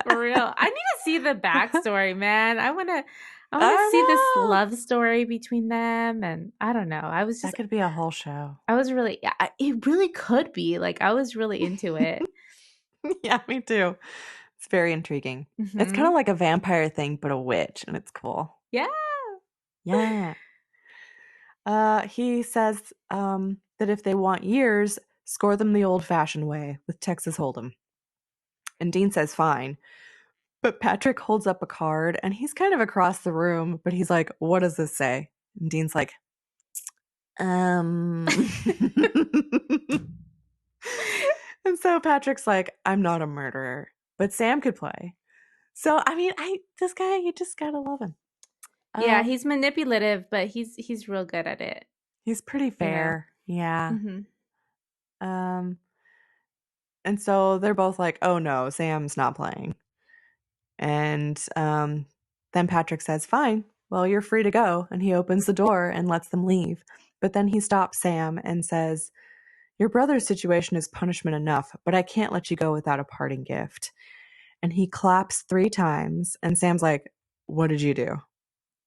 For real. I need to see the backstory, man. I want to see this I know. love story between them, and I don't know. That could be a whole show. I was really it really could be. Like I was really into it. Yeah, me too. It's very intriguing. It's kind of like a vampire thing, but a witch, and it's cool. Yeah. Yeah. He says that if they want years, score them the old-fashioned way with Texas Hold'em. And Dean says fine. But Patrick holds up a card, and he's kind of across the room, but he's like, what does this say? And Dean's like, And so Patrick's like, I'm not a murderer, but Sam could play. So, I mean, this guy, you just gotta love him. Yeah, he's manipulative, but he's real good at it. He's pretty fair. Yeah. Mm-hmm. And so they're both like, oh no, Sam's not playing. And then Patrick says, fine, well, you're free to go. And he opens the door and lets them leave. But then he stops Sam and says, your brother's situation is punishment enough, but I can't let you go without a parting gift. And he claps 3 times. And Sam's like, what did you do?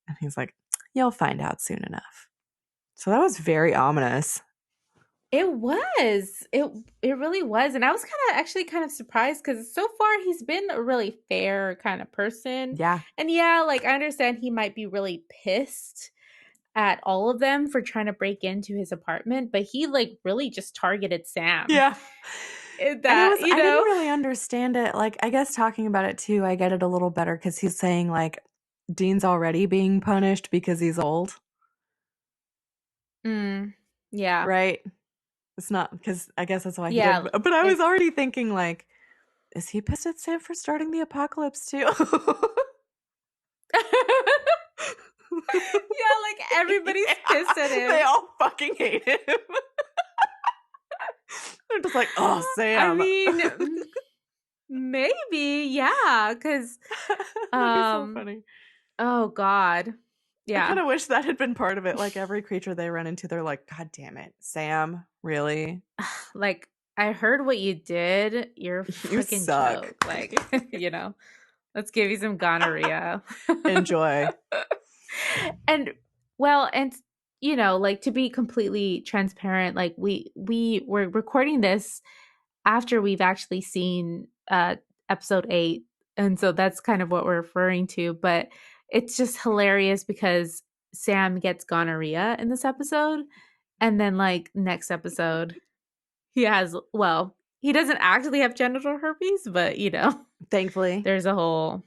And he's like, you'll find out soon enough. So that was very ominous. It was. It really was. And I was kind of surprised because so far he's been a really fair kind of person. Yeah. And yeah, like I understand he might be really pissed at all of them for trying to break into his apartment, but he like really just targeted Sam. Yeah. I didn't really understand it. Like, I guess talking about it too, I get it a little better because he's saying like Dean's already being punished because he's old. Yeah. Right? It's not because I guess that's why he did. But I was already thinking like, is he pissed at Sam for starting the apocalypse too? Yeah, like everybody's pissed at him. They all fucking hate him. They're just like, oh, Sam. I mean, maybe, yeah, because that'd be so funny. Oh God, yeah. I kind of wish that had been part of it. Like every creature they run into, they're like, God damn it, Sam, really? Like I heard what you did. You're you fucking suck. joke. Like let's give you some gonorrhea. Enjoy. And like to be completely transparent, like we're recording this after we've actually seen episode 8, and so that's kind of what we're referring to. But it's just hilarious because Sam gets gonorrhea in this episode, and then like next episode he doesn't actually have genital herpes, but thankfully there's a whole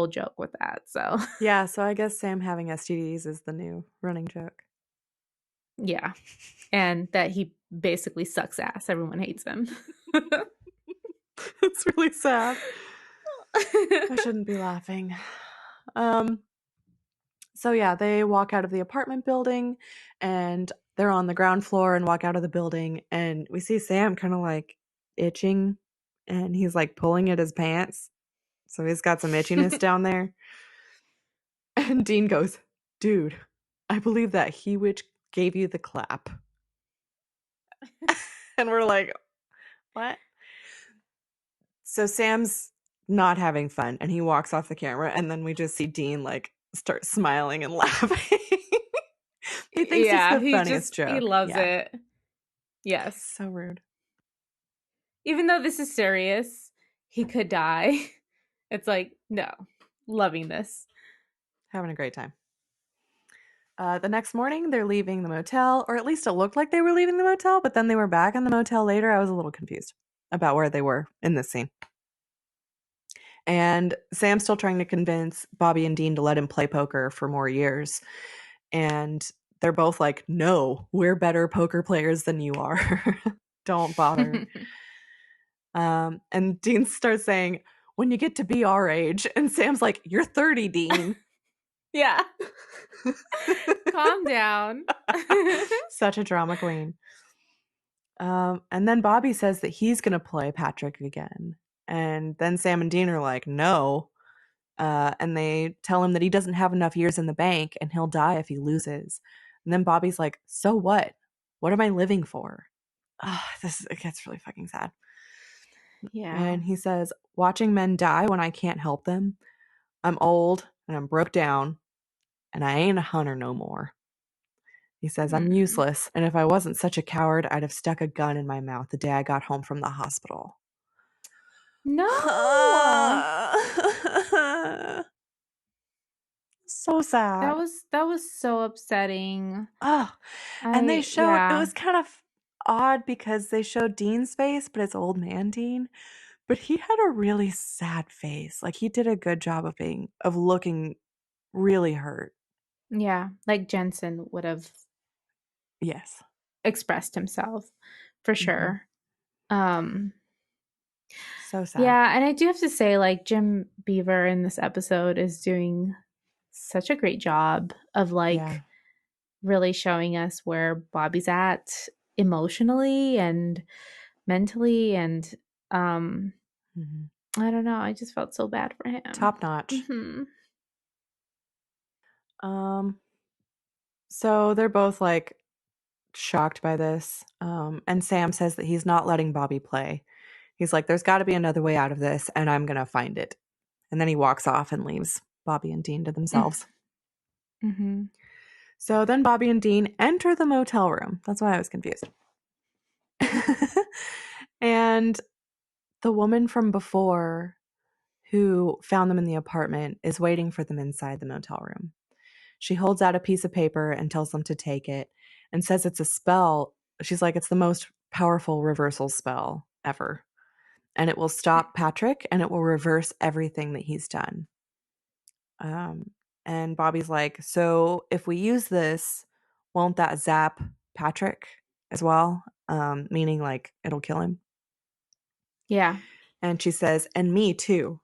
joke with that. So yeah, so I guess Sam having STDs is the new running joke. Yeah. And that he basically sucks ass. Everyone hates him. It's really sad. I shouldn't be laughing. So yeah, they walk out of the apartment building and they're on the ground floor and walk out of the building, and we see Sam kind of like itching and he's like pulling at his pants. So he's got some itchiness down there. And Dean goes, dude, I believe that he witch gave you the clap. And we're like, what? So Sam's not having fun and he walks off the camera, and then we just see Dean like start smiling and laughing. He thinks it's the funniest joke. He loves it. Yes. So rude. Even though this is serious, he could die. It's like, no, loving this. Having a great time. The next morning, they're leaving the motel, or at least it looked like they were leaving the motel, but then they were back in the motel later. I was a little confused about where they were in this scene. And Sam's still trying to convince Bobby and Dean to let him play poker for more years. And they're both like, no, we're better poker players than you are. Don't bother. And Dean starts saying, when you get to be our age. And Sam's like, you're 30, Dean. Yeah. Calm down. Such a drama queen. And then Bobby says that he's going to play Patrick again. And then Sam and Dean are like, no. And they tell him that he doesn't have enough years in the bank and he'll die if he loses. And then Bobby's like, so what? What am I living for? It gets really fucking sad. Yeah. And he says, watching men die when I can't help them. I'm old and I'm broke down and I ain't a hunter no more. He says, I'm Mm. useless. And if I wasn't such a coward, I'd have stuck a gun in my mouth the day I got home from the hospital. No. So sad. That was so upsetting. Oh, and they showed it Yeah. was kind of odd because they showed Dean's face, but it's old man Dean. But he had a really sad face. Like he did a good job of looking really hurt. Yeah, like Jensen would have Yes. expressed himself for Hmm. sure. Um So sad. yeah, and I do have to say like Jim Beaver in this episode is doing such a great job of Yeah. like really showing us where Bobby's at emotionally and mentally and um Hmm. I don't know, I just felt so bad for him. Top notch. Mhm. Um, so they're both like shocked by this. And Sam says that he's not letting Bobby play. He's like, there's got to be another way out of this, and I'm going to find it. And then he walks off and leaves Bobby and Dean to themselves. Mhm. So then Bobby and Dean enter the motel room. That's why I was confused. And the woman from before who found them in the apartment is waiting for them inside the motel room. She holds out a piece of paper and tells them to take it and says it's a spell. She's like, it's the most powerful reversal spell ever. And it will stop Patrick and it will reverse everything that he's done. Um, and Bobby's like, so if we use this, won't that zap Patrick as well? Meaning like it'll kill him. Yeah. And she says, and me too.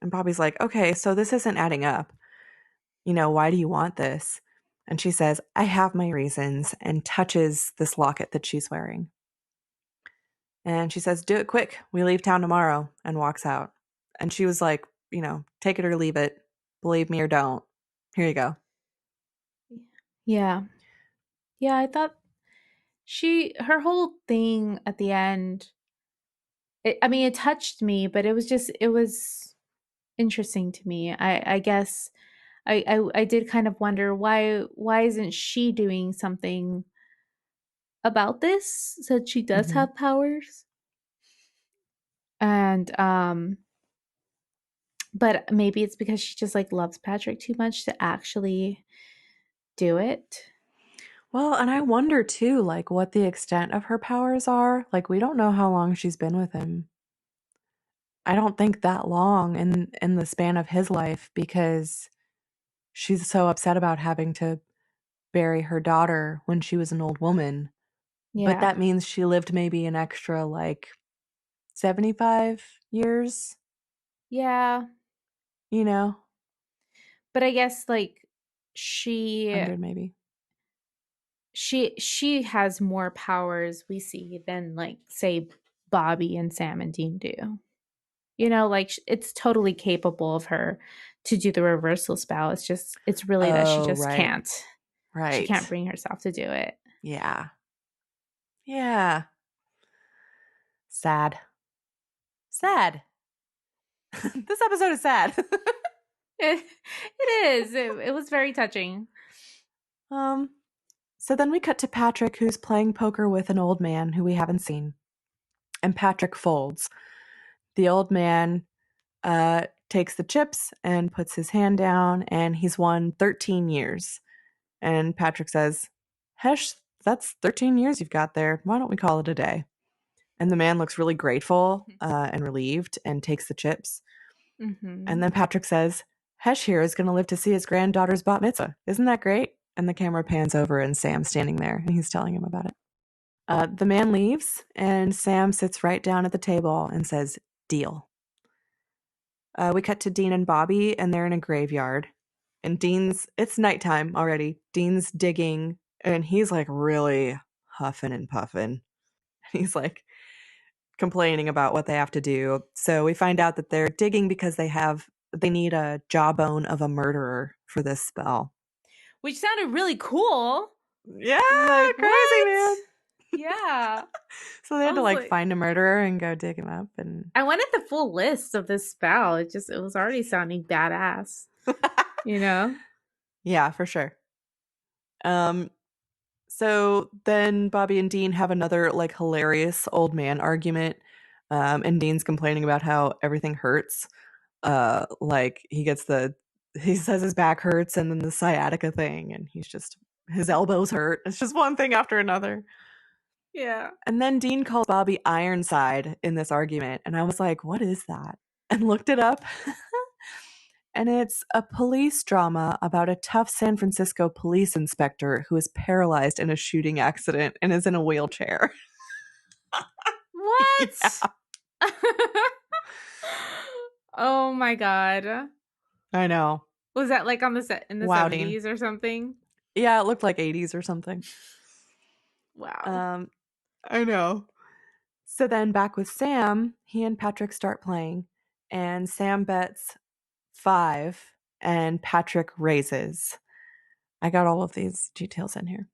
And Bobby's like, okay, so this isn't adding up. Why do you want this? And she says, I have my reasons, and touches this locket that she's wearing. And she says, do it quick. We leave town tomorrow, and walks out. And she was like, take it or leave it. Believe me or don't. Here you go. Yeah. Yeah, I thought her whole thing at the end, I mean, it touched me, but it was interesting to me. I guess I did kind of wonder why isn't she doing something about this since she does Mm-hmm. have powers? And but maybe it's because she just like loves Patrick too much to actually do it. Well, and I wonder too, like, what the extent of her powers are. Like, we don't know how long she's been with him. I don't think that long in the span of his life because she's so upset about having to bury her daughter when she was an old woman. But Yeah. that means she lived maybe an extra like 75 years, Yeah. you know, But I guess like she 100 maybe. she has more powers we see than like say Bobby and Sam and Dean do. You know, like it's totally capable of her to do the reversal spell. It's really that she Oh, just right. can't. She can't Right. bring herself to do it. Yeah. Yeah. Sad. Sad. This episode is sad. It is. It was very touching. um so then we cut to Patrick who's playing poker with an old man who we haven't seen. And Patrick folds. The old man takes the chips and puts his hand down, and he's won 13 years. And Patrick says, Hesh, that's 13 years you've got there. Why don't we call it a day? And the man looks really grateful and relieved and takes the chips. Mm-hmm. And then Patrick says, Hesh here is going to live to see his granddaughter's bat mitzvah. Isn't that great? And the camera pans over, and Sam's standing there, and he's telling him about it. The man leaves, and Sam sits right down at the table and says, Deal. We cut to Dean and Bobby, and they're in a graveyard. And it's nighttime already. Dean's digging, and he's like really huffing and puffing. He's like complaining about what they have to do. So we find out that they're digging because they need a jawbone of a murderer for this spell. Which sounded really cool. Yeah, Like, crazy, man. what? Yeah. So they I had to was like like, find a murderer and go dig him up. And I wanted the full list of this spell. It was already sounding badass, you know? yeah, for sure. So then Bobby and Dean have another like hilarious old man argument. And Dean's complaining about how everything hurts. Like he says his back hurts and then the sciatica thing, and his elbows hurt. It's just one thing after another. Yeah. And then Dean calls Bobby Ironside in this argument, and I was like, what is that? And looked it up. And it's a police drama about a tough San Francisco police inspector who is paralyzed in a shooting accident and is in a wheelchair. What? Yeah, Oh my god. I know. Was that like on the set in the Wow, Dean. 70s or something? Yeah, it looked like 80s or something. Wow. I know. So then back with Sam, he and Patrick start playing, and Sam bets 5 and Patrick raises. I got all of these details in here.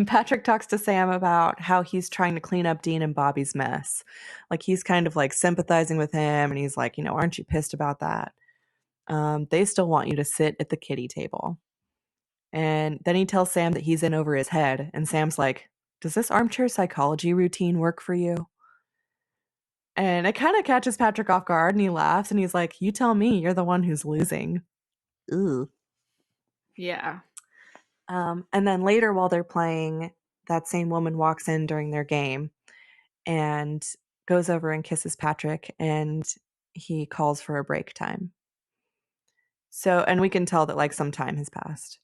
Patrick talks to Sam about how he's trying to clean up Dean and Bobby's mess. Like he's kind of like sympathizing with him, and he's like, aren't you pissed about that? They still want you to sit at the kiddie table. And then he tells Sam that he's in over his head, and Sam's like, does this armchair psychology routine work for you? And it kind of catches Patrick off guard, and he laughs, and he's like, you tell me, you're the one who's losing. Ooh. Yeah. And then later while they're playing, that same woman walks in during their game and goes over and kisses Patrick, and he calls for a break time. So, and we can tell that like some time has passed.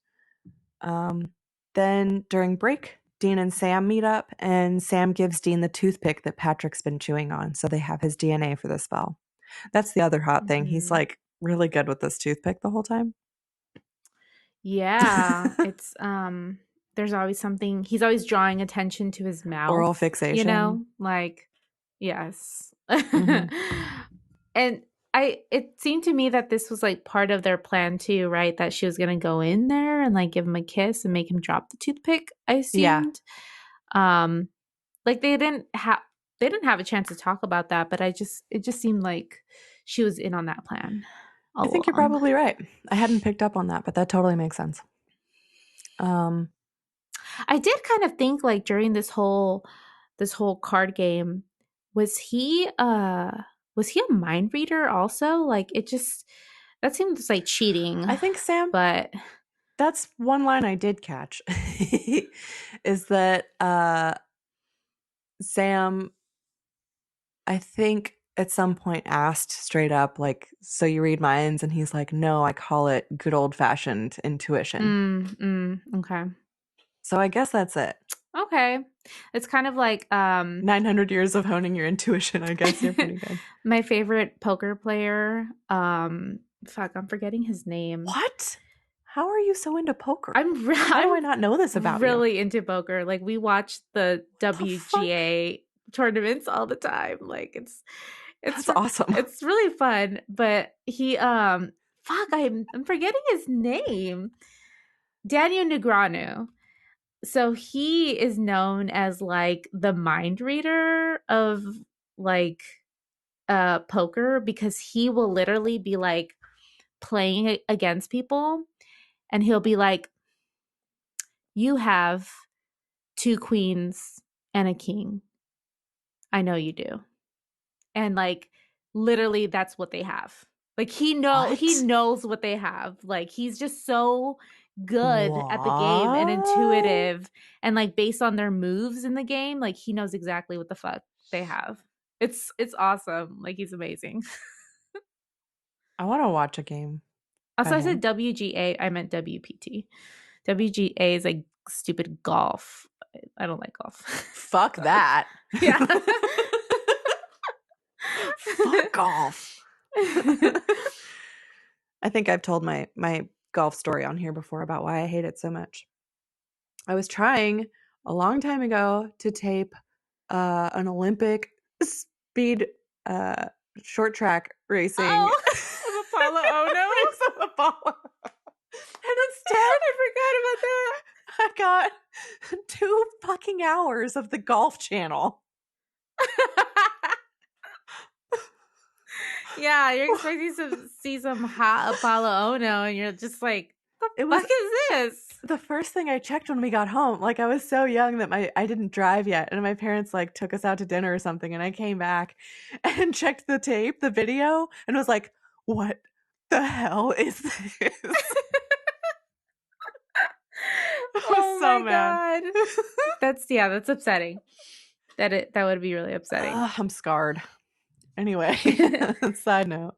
Then during break, Dean and Sam meet up, and Sam gives Dean the toothpick that Patrick's been chewing on, so they have his DNA for the spell. That's the other hot thing. He's like really good with this toothpick the whole time. Yeah. It's there's always something, he's always drawing attention to his mouth. Oral fixation. Like, yes. Mm-hmm. And it seemed to me that this was like part of their plan too, right? That she was gonna go in there and like give him a kiss and make him drop the toothpick, I assumed. Yeah. Like they didn't have a chance to talk about that, but it just seemed like she was in on that plan. I think you're probably right. I hadn't picked up on that, but that totally makes sense. I did kind of think like during this whole card game, was he a mind reader also? Like that seems like cheating. I think Sam, but that's one line I did catch is that Sam, I think at some point asked straight up, like, so you read minds? And he's like, no, I call it good old fashioned intuition. Okay. So I guess that's it. Okay. It's kind of like 900 years of honing your intuition. I guess you're pretty good. My favorite poker player, I'm forgetting his name. What? How are you so into poker? How do I not know this about really you? Into poker. Like we watch the WGA tournaments all the time. Like it's that's awesome. It's really fun. But he I'm forgetting his name. Daniel Negreanu. So he is known as like the mind reader of like poker, because he will literally be like playing against people and he'll be like, you have 2 queens and a king. I know you do. And like literally that's what they have. Like he knows what they have. Like he's just so good at the game and intuitive, and like based on their moves in the game, like he knows exactly what the fuck they have. It's awesome. Like he's amazing. I want to watch a game. Also, I said WGA, I meant WPT. WGA is like stupid golf. I don't like golf. Fuck that. Yeah. Fuck golf. I think I've told my golf story on here before about why I hate it so much. I was trying a long time ago to tape an Olympic speed short track racing. Oh, of Apollo Ono. Race of Apollo. And instead, I forgot about that. I got 2 fucking hours of the Golf Channel. Yeah, you're expecting to see some hot Apollo Ono, and you're just like, "What the It fuck was is this?" the first thing I checked when we got home. Like, I was so young that I didn't drive yet, and my parents like took us out to dinner or something, and I came back and checked the tape, the video, and was like, "What the hell is this?" I was Oh so my mad. god, that's upsetting. That would be really upsetting. I'm scarred. Anyway, side note.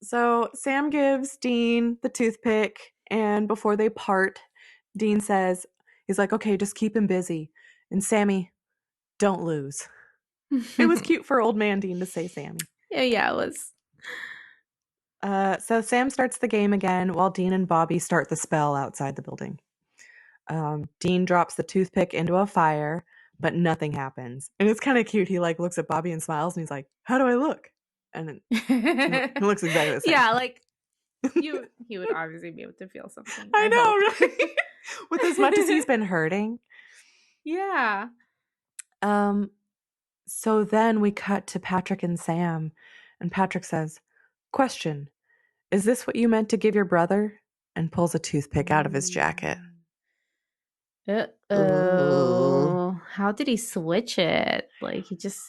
So Sam gives Dean the toothpick, and before they part, Dean says, he's like, okay, just keep him busy. And Sammy, don't lose. It was cute for old man Dean to say Sammy. Yeah, it was. So Sam starts the game again while Dean and Bobby start the spell outside the building. Dean drops the toothpick into a fire, but nothing happens. And it's kind of cute. He like looks at Bobby and smiles, and he's like, how do I look? And then he looks exactly the same. Yeah, like he would obviously be able to feel something. I know, hope. right? With as much as he's been hurting. Yeah. So then we cut to Patrick and Sam, and Patrick says, question, is this what you meant to give your brother? And pulls a toothpick out of his jacket. Uh-oh. How did he switch it? Like, he just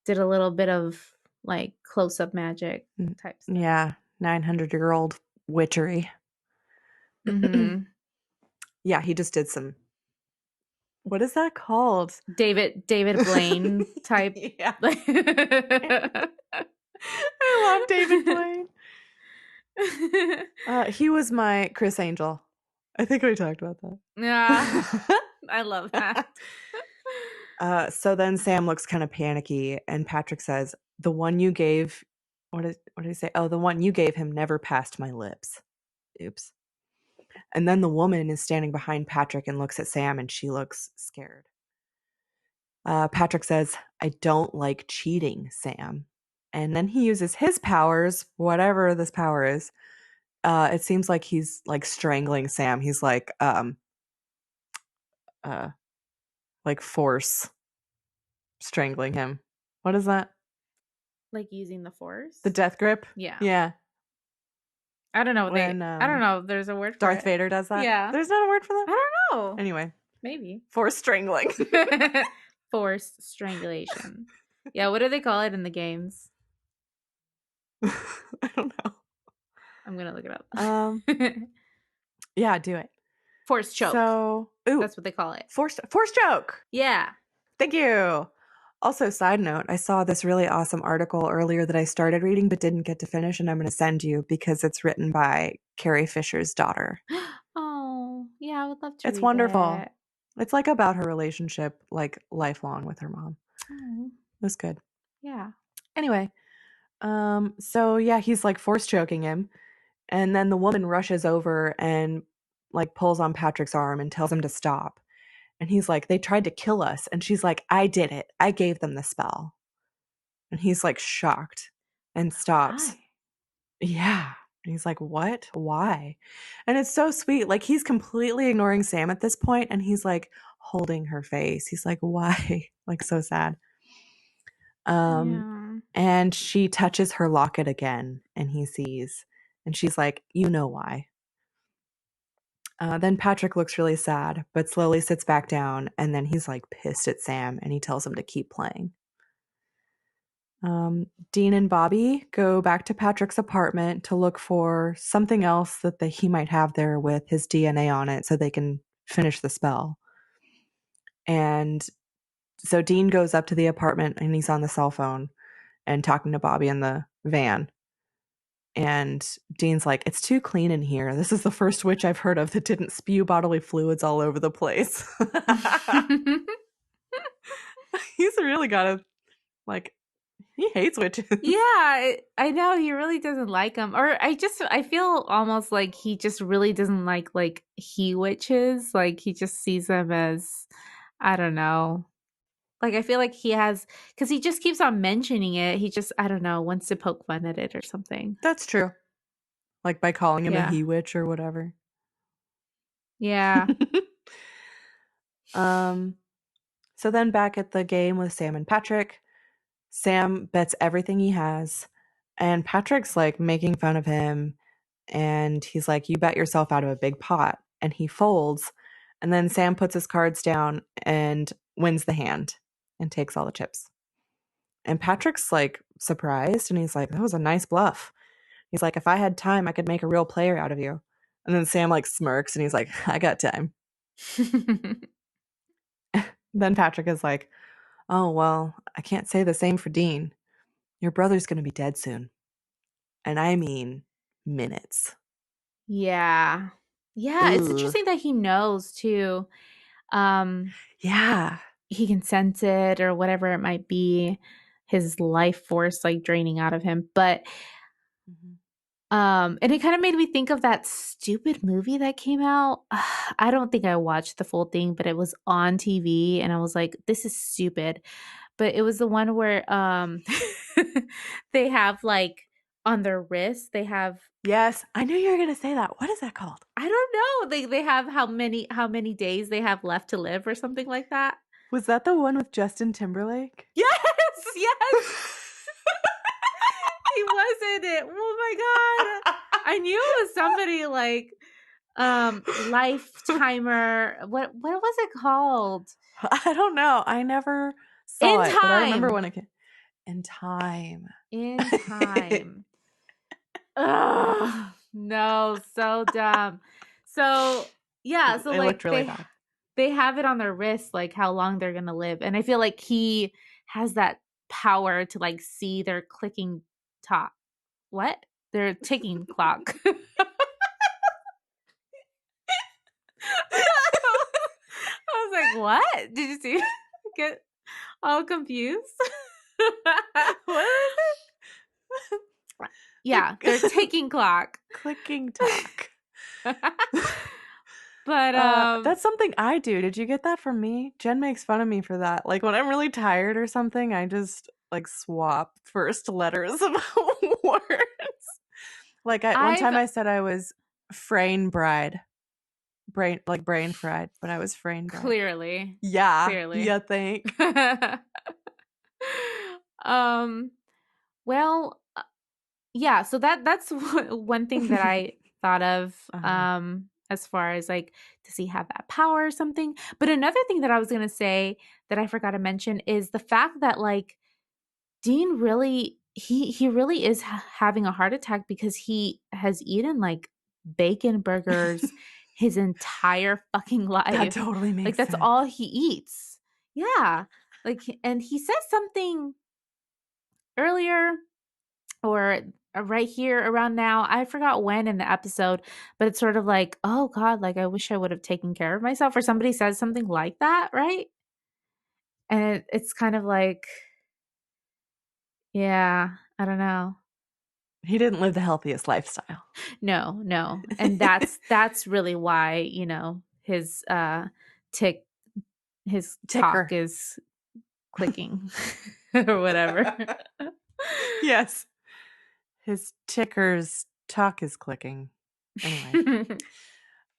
did a little bit of, like, close-up magic type stuff. Yeah, 900-year-old witchery. Mm-hmm. Yeah, he just did some... What is that called? David Blaine type. Yeah. I love David Blaine. He was my Chris Angel. I think we talked about that. Yeah, I love that. So then Sam looks kind of panicky, and Patrick says, the one you gave... What did he say? Oh, the one you gave him never passed my lips. Oops. And then the woman is standing behind Patrick and looks at Sam, and she looks scared. Patrick says, I don't like cheating, Sam. And then he uses his powers, whatever this power is. It seems like he's like strangling Sam. He's like force strangling him. What is that? Like using the force? The death grip? Yeah. Yeah. I don't know. When, I don't know if there's a word for Darth it. Vader does that? Yeah. There's not a word for that? I don't know. Anyway. Maybe. Force strangling. Force strangulation. Yeah, what do they call it in the games? I don't know. I'm going to look it up. Yeah, do it. Force choke. So, that's what they call it. Force choke. Yeah. Thank you. Also, side note, I saw this really awesome article earlier that I started reading but didn't get to finish, and I'm going to send you because it's written by Carrie Fisher's daughter. Oh, yeah, I would love to It's read wonderful. it. It's like about her relationship, like lifelong with her mom. Oh. It was good. Yeah. Anyway, so yeah, he's like force choking him, and then the woman rushes over and like pulls on Patrick's arm and tells him to stop. And he's like, they tried to kill us. And she's like, I did it. I gave them the spell. And he's like shocked and stops. Why? Yeah. And he's like, what? Why? And it's so sweet. Like, he's completely ignoring Sam at this point, and he's like holding her face. He's like, why? Like, so sad. Yeah. And she touches her locket again, and he sees. And she's like, you know why. Then Patrick looks really sad, but slowly sits back down, and then he's like pissed at Sam, and he tells him to keep playing. Dean and Bobby go back to Patrick's apartment to look for something else that he might have there with his DNA on it so they can finish the spell. And so Dean goes up to the apartment, and he's on the cell phone and talking to Bobby in the van. And Dean's like, it's too clean in here. This is the first witch I've heard of that didn't spew bodily fluids all over the place. He's really got to, like, he hates witches. Yeah, I know. He really doesn't like them. Or I feel almost like he just really doesn't like he witches. Like, he just sees them as, I don't know. Like, I feel like he has, because he just keeps on mentioning it. He just, I don't know, wants to poke fun at it or something. That's true. Like by calling him a Yeah. he witch or whatever. Yeah. um, so then back at the game with Sam and Patrick, Sam bets everything he has, and Patrick's like making fun of him, and he's like, "You bet yourself out of a big pot," and he folds, and then Sam puts his cards down and wins the hand and takes all the chips. And Patrick's like surprised, and he's like, "That was a nice bluff." He's like, "If I had time, I could make a real player out of you." And then Sam like smirks, and he's like, "I got time." Then Patrick is like, "Oh, well, I can't say the same for Dean. Your brother's going to be dead soon. And I mean minutes." Yeah. Yeah, it's Ugh. interesting that he knows too. Um, Yeah. he can sense it or whatever it might be, his life force like draining out of him. But Mhm. and it kind of made me think of that stupid movie that came out. I don't think I watched the full thing, but it was on TV and I was like, this is stupid. But it was the one where they have like on their wrists, they have, Yes, I knew you were going to say that. What is that called? I don't know, they have how many days they have left to live or something like that. Was that the one with Justin Timberlake? Yes, yes. He was in it. Oh my god. I knew it was somebody like Lifetimer. What was it called? I don't know. I never saw In it, but I remember Time. when it came. In Time. In Time. Ugh, no, so dumb. So yeah, so It looked like really they bad. they have it on their wrist, like how long they're gonna live, and I feel like he has that power to like see their clicking top. What? Their ticking clock. I was like, what? Did you see? Get all confused? What is Yeah, their it? ticking clock. Clicking talk. But That's something I do. Did you get that from me? Jen makes fun of me for that. Like when I'm really tired or something, I just like swap first letters of words. Like one I've time I said I was Frayne bride. Brain fried, but I was Frayne bride. clearly, Yeah, clearly. you think? um, well, yeah, so that's one thing that I thought of Uh-huh. as far as like, does he have that power or something? But another thing that I was going to say that I forgot to mention is the fact that like Dean really he really is having a heart attack because he has eaten like bacon burgers his entire fucking That life. totally Like makes that's sense. all he eats. Yeah. Like and he says something earlier or right here around now. I forgot when in the episode, but it's sort of like, "Oh god, like I wish I would have taken care of myself," or somebody says something like that, right? And it's kind of like, yeah, I don't know. He didn't live the healthiest lifestyle. No, no. And that's really why, his tick his talk Ticker. is clicking or whatever. Yes. His ticker's talk is clicking. Anyway.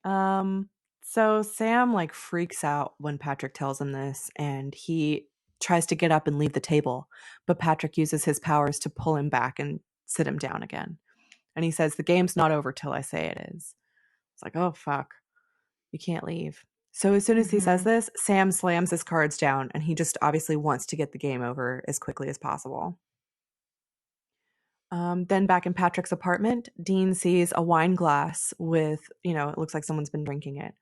Um, so Sam like freaks out when Patrick tells him this, and he tries to get up and leave the table, but Patrick uses his powers to pull him back and sit him down again. And he says, "The game's not over till I say it is." It's like, oh fuck, you can't leave. So as soon as he says Mhm. this, Sam slams his cards down, and he just obviously wants to get the game over as quickly as possible. Then back in Patrick's apartment, Dean sees a wine glass with, it looks like someone's been drinking it.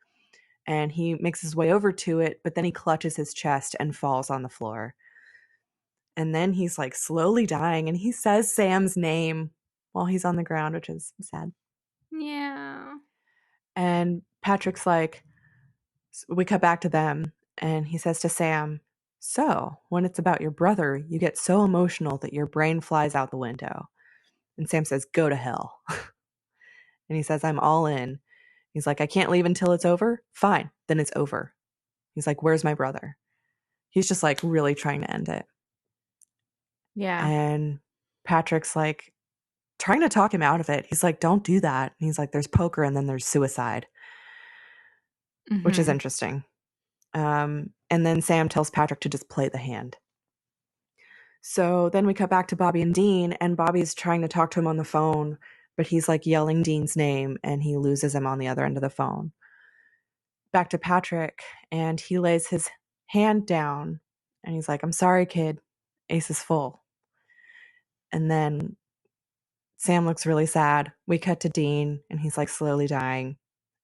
And he makes his way over to it, but then he clutches his chest and falls on the floor. And then he's like slowly dying, and he says Sam's name while he's on the ground, which is sad. Yeah. And Patrick's like, we cut back to them, and he says to Sam, "So, when it's about your brother, you get so emotional that your brain flies out the window." And Sam says, "Go to hell." And he says, "I'm all in." He's like, "I can't leave until it's over." "Fine, then it's over." He's like, where's my brother? He's just like really trying to end it. Yeah. And Patrick's like trying to talk him out of it. He's like, don't do that. And he's like, there's poker and then there's suicide, which is Mm-hmm. interesting. And then Sam tells Patrick to just play the hand. So then we cut back to Bobby and Dean, and Bobby's trying to talk to him on the phone, but he's like yelling Dean's name and he loses him on the other end of the phone. Back to Patrick, and he lays his hand down and he's like, I'm sorry, kid. Ace is full. And then Sam looks really sad. We cut to Dean and he's like slowly dying.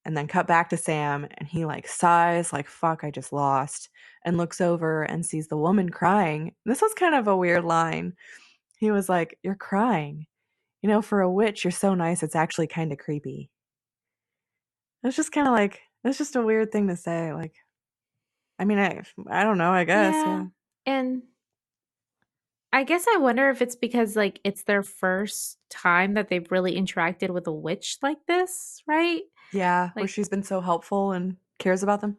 And then cut back to Sam and he like sighs, like, fuck, I just lost. And looks over and sees the woman crying. This was kind of a weird line. He was like, you're crying. You know, for a witch, you're so nice, it's actually kind of creepy. It's just kind of like, it's just a weird thing to say. Like, I mean, I don't know, I guess, Yeah. yeah. And I guess I wonder if it's because like it's their first time that they've really interacted with a witch like this, right? Yeah, where Like, she's been so helpful and cares about them.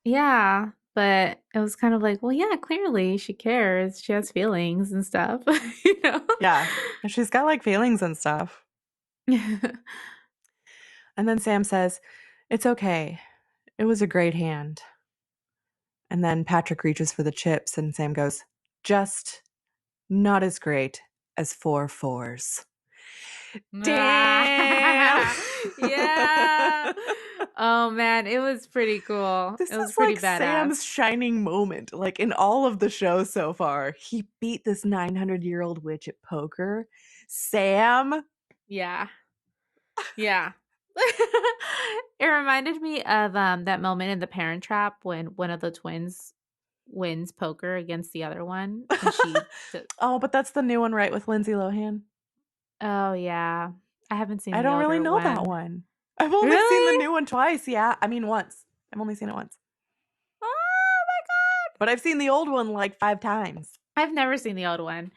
yeah, but it was kind of like, well, yeah, clearly she cares. She has feelings and stuff, you know? Yeah, and she's got like feelings and stuff. And then Sam says, it's okay. It was a great hand. And then Patrick reaches for the chips and Sam goes, just not as great as 4 4s. Damn. Yeah. Oh man, it was pretty cool. This It was is pretty like badass. Sam's shining moment. Like in all of the shows so far, he beat this 900-year-old witch at poker. Sam. Yeah. Yeah. It reminded me of that moment in The Parent Trap when one of the twins wins poker against the other one and Oh, but that's the new one, right? With Lindsay Lohan. Oh yeah. I haven't seen I the don't really older know that one. one. I've only seen the Really? new one twice. Yeah. I mean, once. I've only seen it once. Oh my god. But I've seen the old one like 5 times. I've never seen the old one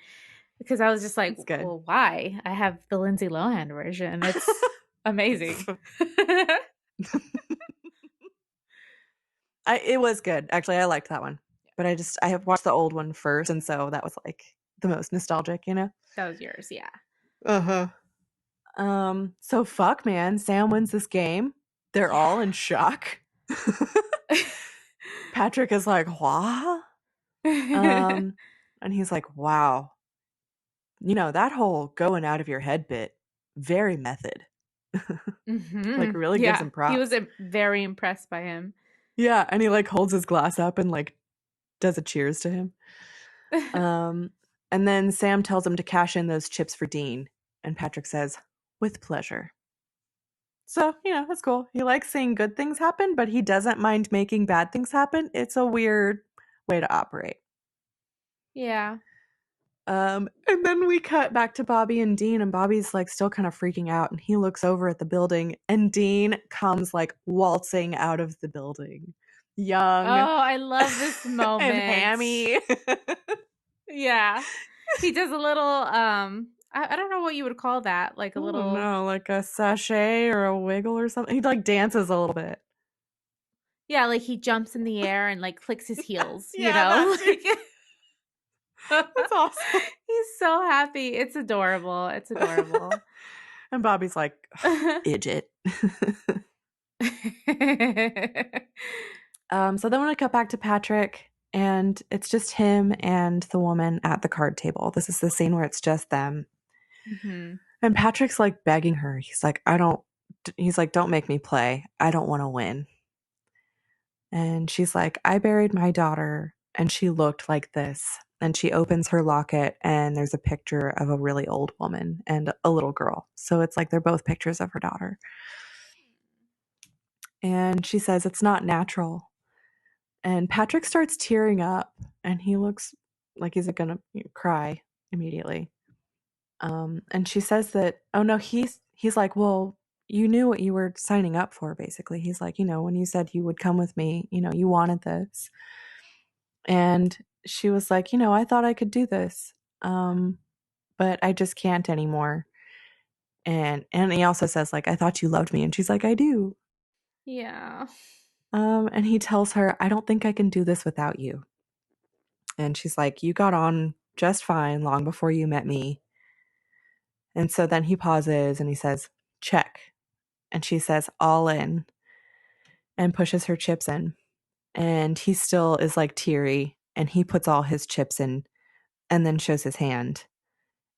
because I was just like, It's good. well, why? I have the Lindsay Lohan version. It's amazing. It was good. Actually, I liked that one. But I have watched the old one first, and so that was like the most nostalgic, you know? That was yours, yeah. Uh-huh. So fuck man, Sam wins this game. They're all in shock. Patrick is like, what? Yeah. Um, and he's like, wow. You know, that whole going out of your head bit, very method. Like really gives Yeah, him he was props. very impressed by him. Yeah, and he like holds his glass up and like does a cheers to him. Um, and then Sam tells him to cash in those chips for Dean, and Patrick says, with pleasure. So, you know, that's cool. He likes seeing good things happen, but he doesn't mind making bad things happen. It's a weird way to operate. Yeah. And then we cut back to Bobby and Dean, and Bobby's like still kind of freaking out, and he looks over at the building, and Dean comes like waltzing out of the building. Young Oh, I love this and moment. hammy. Yeah. He does a little I don't know what you would call that, like a Oh little no, like a sachet or a wiggle or something. He like dances a little bit. yeah, like he jumps in the air and like clicks his heels, you Yeah, that know? too. That's awesome. He's so happy. It's adorable. It's adorable. And Bobby's like, idiot. So then when I cut back to Patrick, and it's just him and the woman at the card table. This is the scene where it's just them. Mhm. And Patrick's like begging her. He's like, don't make me play. I don't want to win. And she's like, I buried my daughter and she looked like this. And she opens her locket and there's a picture of a really old woman and a little girl. So it's like they're both pictures of her daughter. And she says, it's not natural. And Patrick starts tearing up and he looks like he's going to cry immediately. And she says that, oh no, he's like, well, you knew what you were signing up for, basically. He's like, you know, when you said you would come with me, you know, you wanted this. And she was like, you know, I thought I could do this, but I just can't anymore. And he also says, like, I thought you loved me. And she's like, I do. Yeah. And he tells her, I don't think I can do this without you. And she's like, you got on just fine long before you met me. And so then he pauses and he says, check. And she says, all in, and pushes her chips in. And he still is like teary and he puts all his chips in and then shows his hand.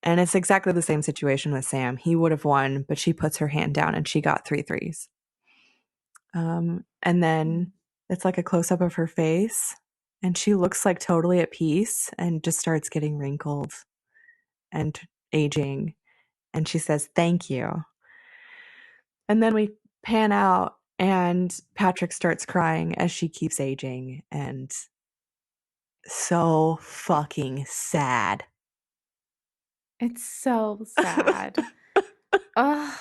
And it's exactly the same situation with Sam. He would have won, but she puts her hand down and she got three threes. And then it's like a close up of her face and she looks like totally at peace and just starts getting wrinkled and aging. And she says, thank you. And then we pan out and Patrick starts crying as she keeps aging, and so fucking sad. It's so sad. Ugh.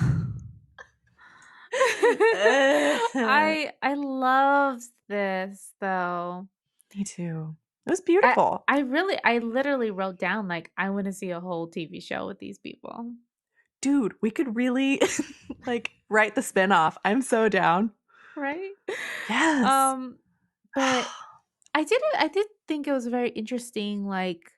I loved this though. Me too. It was I beautiful. I literally wrote down like I want to see a whole TV show with these people. Dude, we could really like write the spinoff. I'm so down. Right? Yes. But I did think it was very interesting like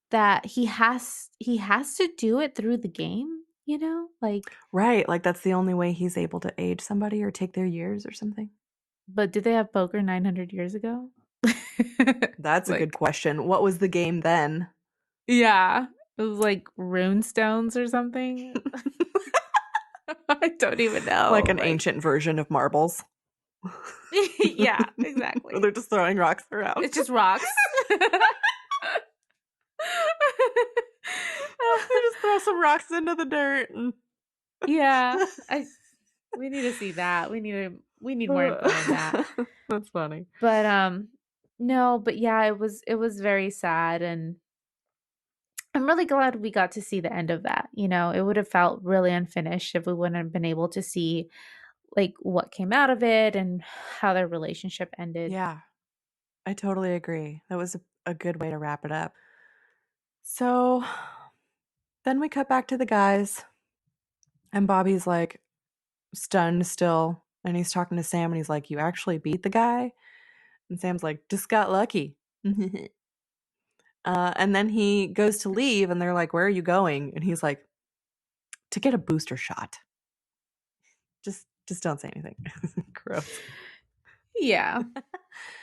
that he has to do it through the game, you know? Like Right. Like that's the only way he's able to age somebody or take their years or something. but did they have poker 900 years ago? That's a good Like question. What was the game then? yeah, it was like rune stones or something. I don't even Like know. an Like ancient version of marbles. yeah, exactly. They're just throwing rocks around. It's just rocks. They just throw some rocks into the dirt. And yeah, I we need to see that. We need more info on that. That's funny. But no, but yeah, it was very sad and I'm really glad we got to see the end of that. You know, it would have felt really unfinished if we wouldn't have been able to see like what came out of it and how their relationship ended. Yeah, I totally agree. That was a good way to wrap it up. So then we cut back to the guys, and Bobby's like stunned still. And he's talking to Sam, and he's like, you actually beat the guy? And Sam's like, just got lucky. And then he goes to leave, and they're like, where are you going? And he's like, to get a booster shot. Just don't say anything. Gross. Yeah.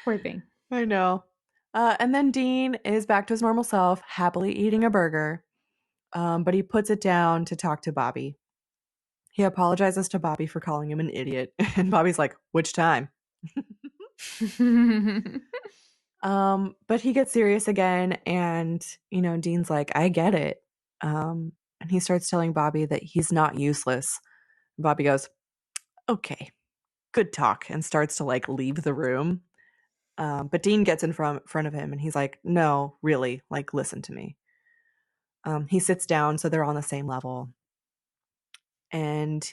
Poor thing. I know. And then Dean is back to his normal self, happily eating a burger. But he puts it down to talk to Bobby. He apologizes to Bobby for calling him an idiot. And Bobby's like, which time? But he gets serious again. And, Dean's like, I get it. And he starts telling Bobby that he's not useless. Bobby goes, okay, good talk, and starts to like leave the room. But Dean gets in front of him and he's like, no, really, like, listen to me. He sits down so they're on the same level. And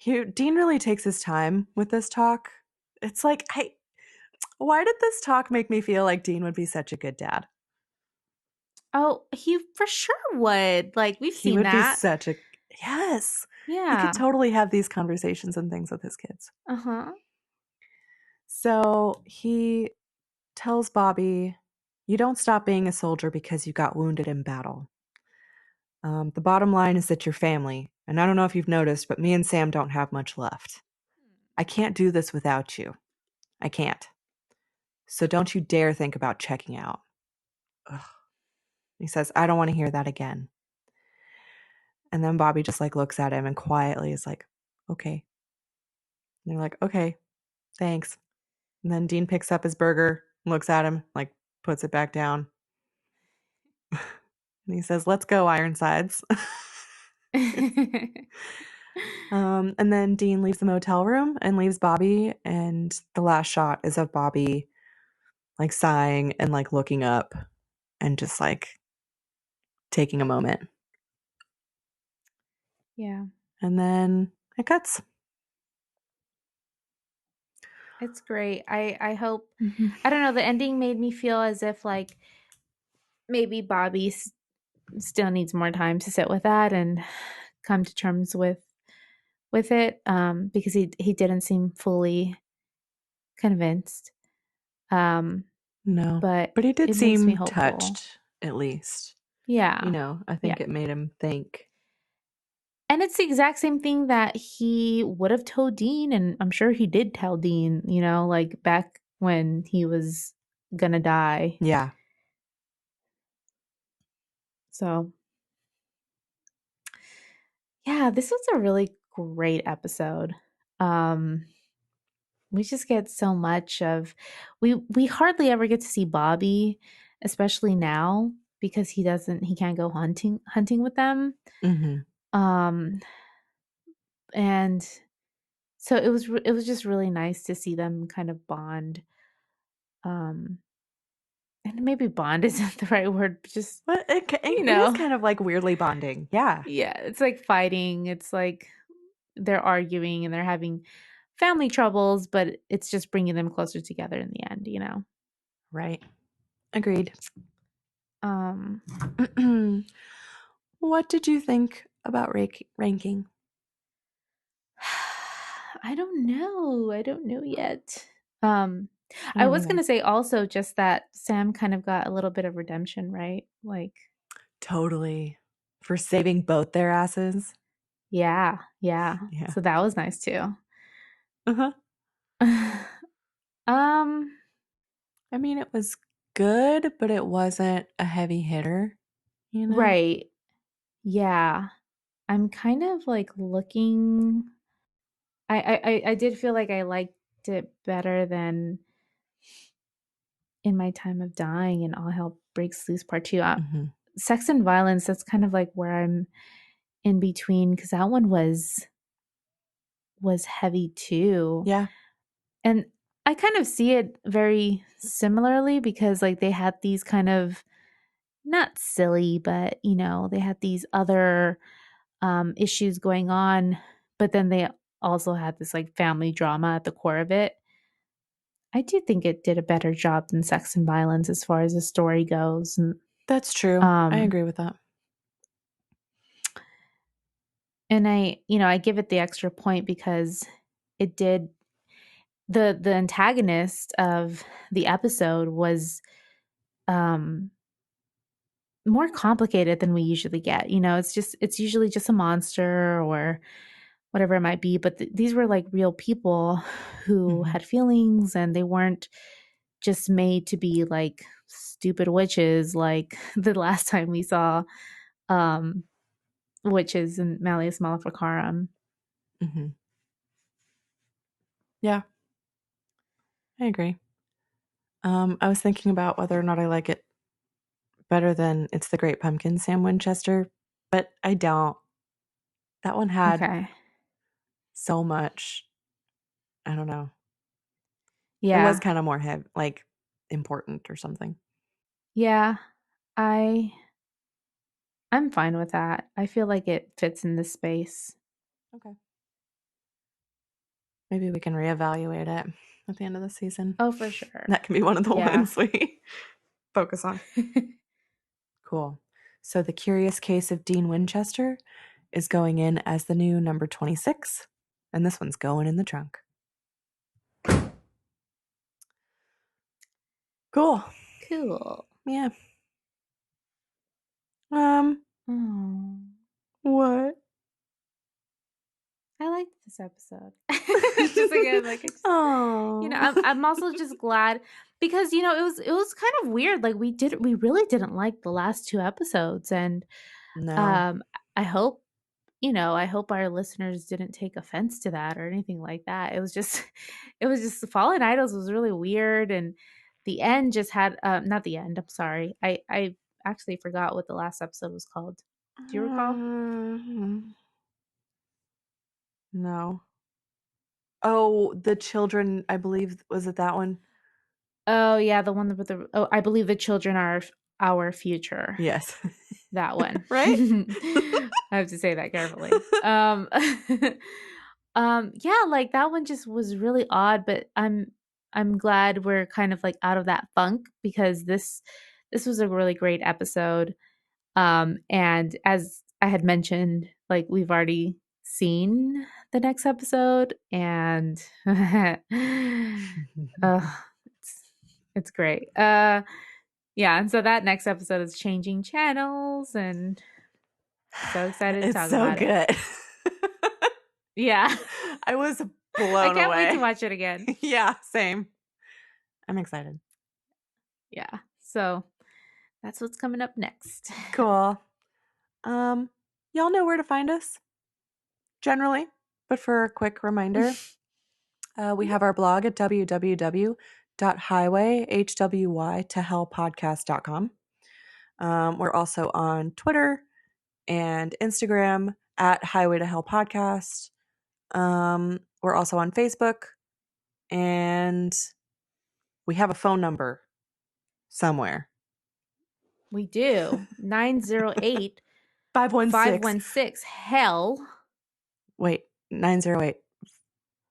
Dean really takes his time with this talk. It's like, why did this talk make me feel like Dean would be such a good dad? Oh, he for sure would. Like we've He seen would be that. such a, yes. He could Yeah. totally have these conversations and things with his kids. Uh-huh. So he tells Bobby, you don't stop being a soldier because you got wounded in battle. The bottom line is that you're family. And I don't know if you've noticed, but me and Sam don't have much left. I can't do this without you. I can't. So don't you dare think about checking out. Ugh. He says, I don't want to hear that again. And then Bobby just like looks at him and quietly is like, okay. And they're like, okay, thanks. And then Dean picks up his burger, looks at him, like puts it back down. And he says, let's go, Ironsides. And then Dean leaves the motel room and leaves Bobby. And the last shot is of Bobby like sighing and like looking up and just like taking a moment. Yeah. And then it cuts. It's great. I hope I don't know, the ending made me feel as if like maybe Bobby still needs more time to sit with that and come to terms with it because he didn't seem fully convinced. Um, No. but But he did it makes me seem hopeful. touched, at least. Yeah. I Yeah. think it made him think. And it's the exact same thing that he would have told Dean, and I'm sure he did tell Dean, like back when he was gonna die. Yeah. So, yeah, this was a really great episode. Um, we just get so much of we hardly ever get to see Bobby, especially now because he can't go hunting with them. Mm-hmm. Um, and so it was just really nice to see them kind of bond. Um, and maybe bond isn't the right word, but just, But you it is know, kind of like weirdly bonding. Yeah. yeah, it's like fighting. It's like they're arguing and they're having family troubles, but it's just bringing them closer together in the end. Right. Agreed. Um, What did you think about ranking? I don't know. I don't know yet. Um, I I don't was either. gonna say also just that Sam kind of got a little bit of redemption, right? Like, Totally. For saving both their asses. yeah, yeah. Yeah. So that was nice too. Uh-huh. um, I mean, it was good, but it wasn't a heavy hitter? right. Yeah. I'm kind of like looking. I did feel like I liked it better than In My Time of Dying and All Hell Breaks Loose Part Two. Mm-hmm. Sex and Violence. That's kind of like where I'm in between because that one was heavy too, Yeah. and I kind of see it very similarly because like they had these kind of not silly, but they had these other issues going on, but then they also had this like family drama at the core of it. I do think it did a better job than Sex and Violence as far as the story goes. That's true. I Um, agree with that. and I give it the extra point because it did the antagonist of the episode was um more complicated than we usually get. It's usually just a monster or whatever it might be, but these were like real people who Mm-hmm. had feelings and they weren't just made to be like stupid witches like the last time we saw um witches in Malleus Maleficarum. Mm-hmm. Yeah, I agree. I was thinking about whether or not I like it better than It's the Great Pumpkin, Sam Winchester, but I don't. That one had Okay. so much. I don't know. It was Yeah. kind of more like important or something. Yeah. I I'm fine with that. I feel like it fits in this space. Okay. Maybe we can reevaluate it at the end of the season. Oh, for sure. That can be one of the Yeah. ones we focus on. Cool. So, The Curious Case of Dean Winchester is going in as the new number 26, and this one's going in the trunk. Cool. Cool. Yeah. Um, Oh, what? I liked this episode. Just again, like Oh. I'm also just glad because it was kind of weird. Like we really didn't like the last two episodes, and No. um, I hope I hope our listeners didn't take offense to that or anything like that. It was just, it was just Fallen Idols was really weird, and the end just had not the end. I'm sorry, I actually forgot what the last episode was called. Do you recall? No. Oh, the children, I believe, was it that one? Oh yeah, the one with the I believe the children are our future. Yes. That one. Right? I have to say that carefully. Yeah, like that one just was really odd, but I'm glad we're kind of like out of that funk because this was a really great episode. And as I had mentioned, like we've already seen the next episode, and it's great. Yeah, and so that next episode is changing channels, and so excited to It's talk so about it. good. Yeah. I was I blown can't wait to away. watch it again. Yeah, same. I'm excited. Yeah. So that's what's coming up next. Cool. Y'all know where to find us generally, but for a quick reminder, we have our blog at www.highwaytohellpodcast.com. We're also on Twitter and Instagram at Highway to Hell Podcast. We're also on Facebook, and we have a phone number somewhere. We do. 908 516. 516 hell. Wait, 908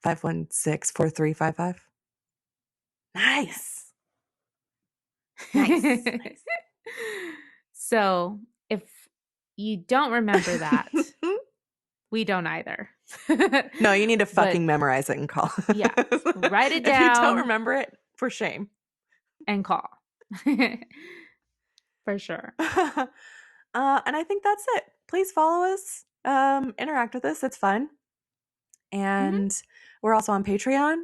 516 4355. Nice. Nice. So if you don't remember that, we don't either. No, you need to fucking But memorize it and call. yeah, write it If you don't down remember it, for shame. and call. For sure. And I think that's it. Please follow us, interact with us. It's fun. And we're also on Patreon.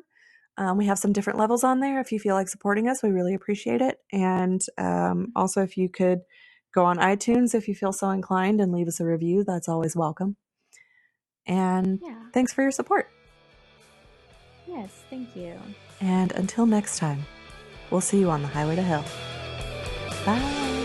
We have some different levels on there. If you feel like supporting us, we really appreciate it. And also, if you could go on iTunes if you feel so inclined and leave us a review, that's always welcome. And thanks for your support. Yes, thank you. And until next time, we'll see you on the highway to hell. Bye.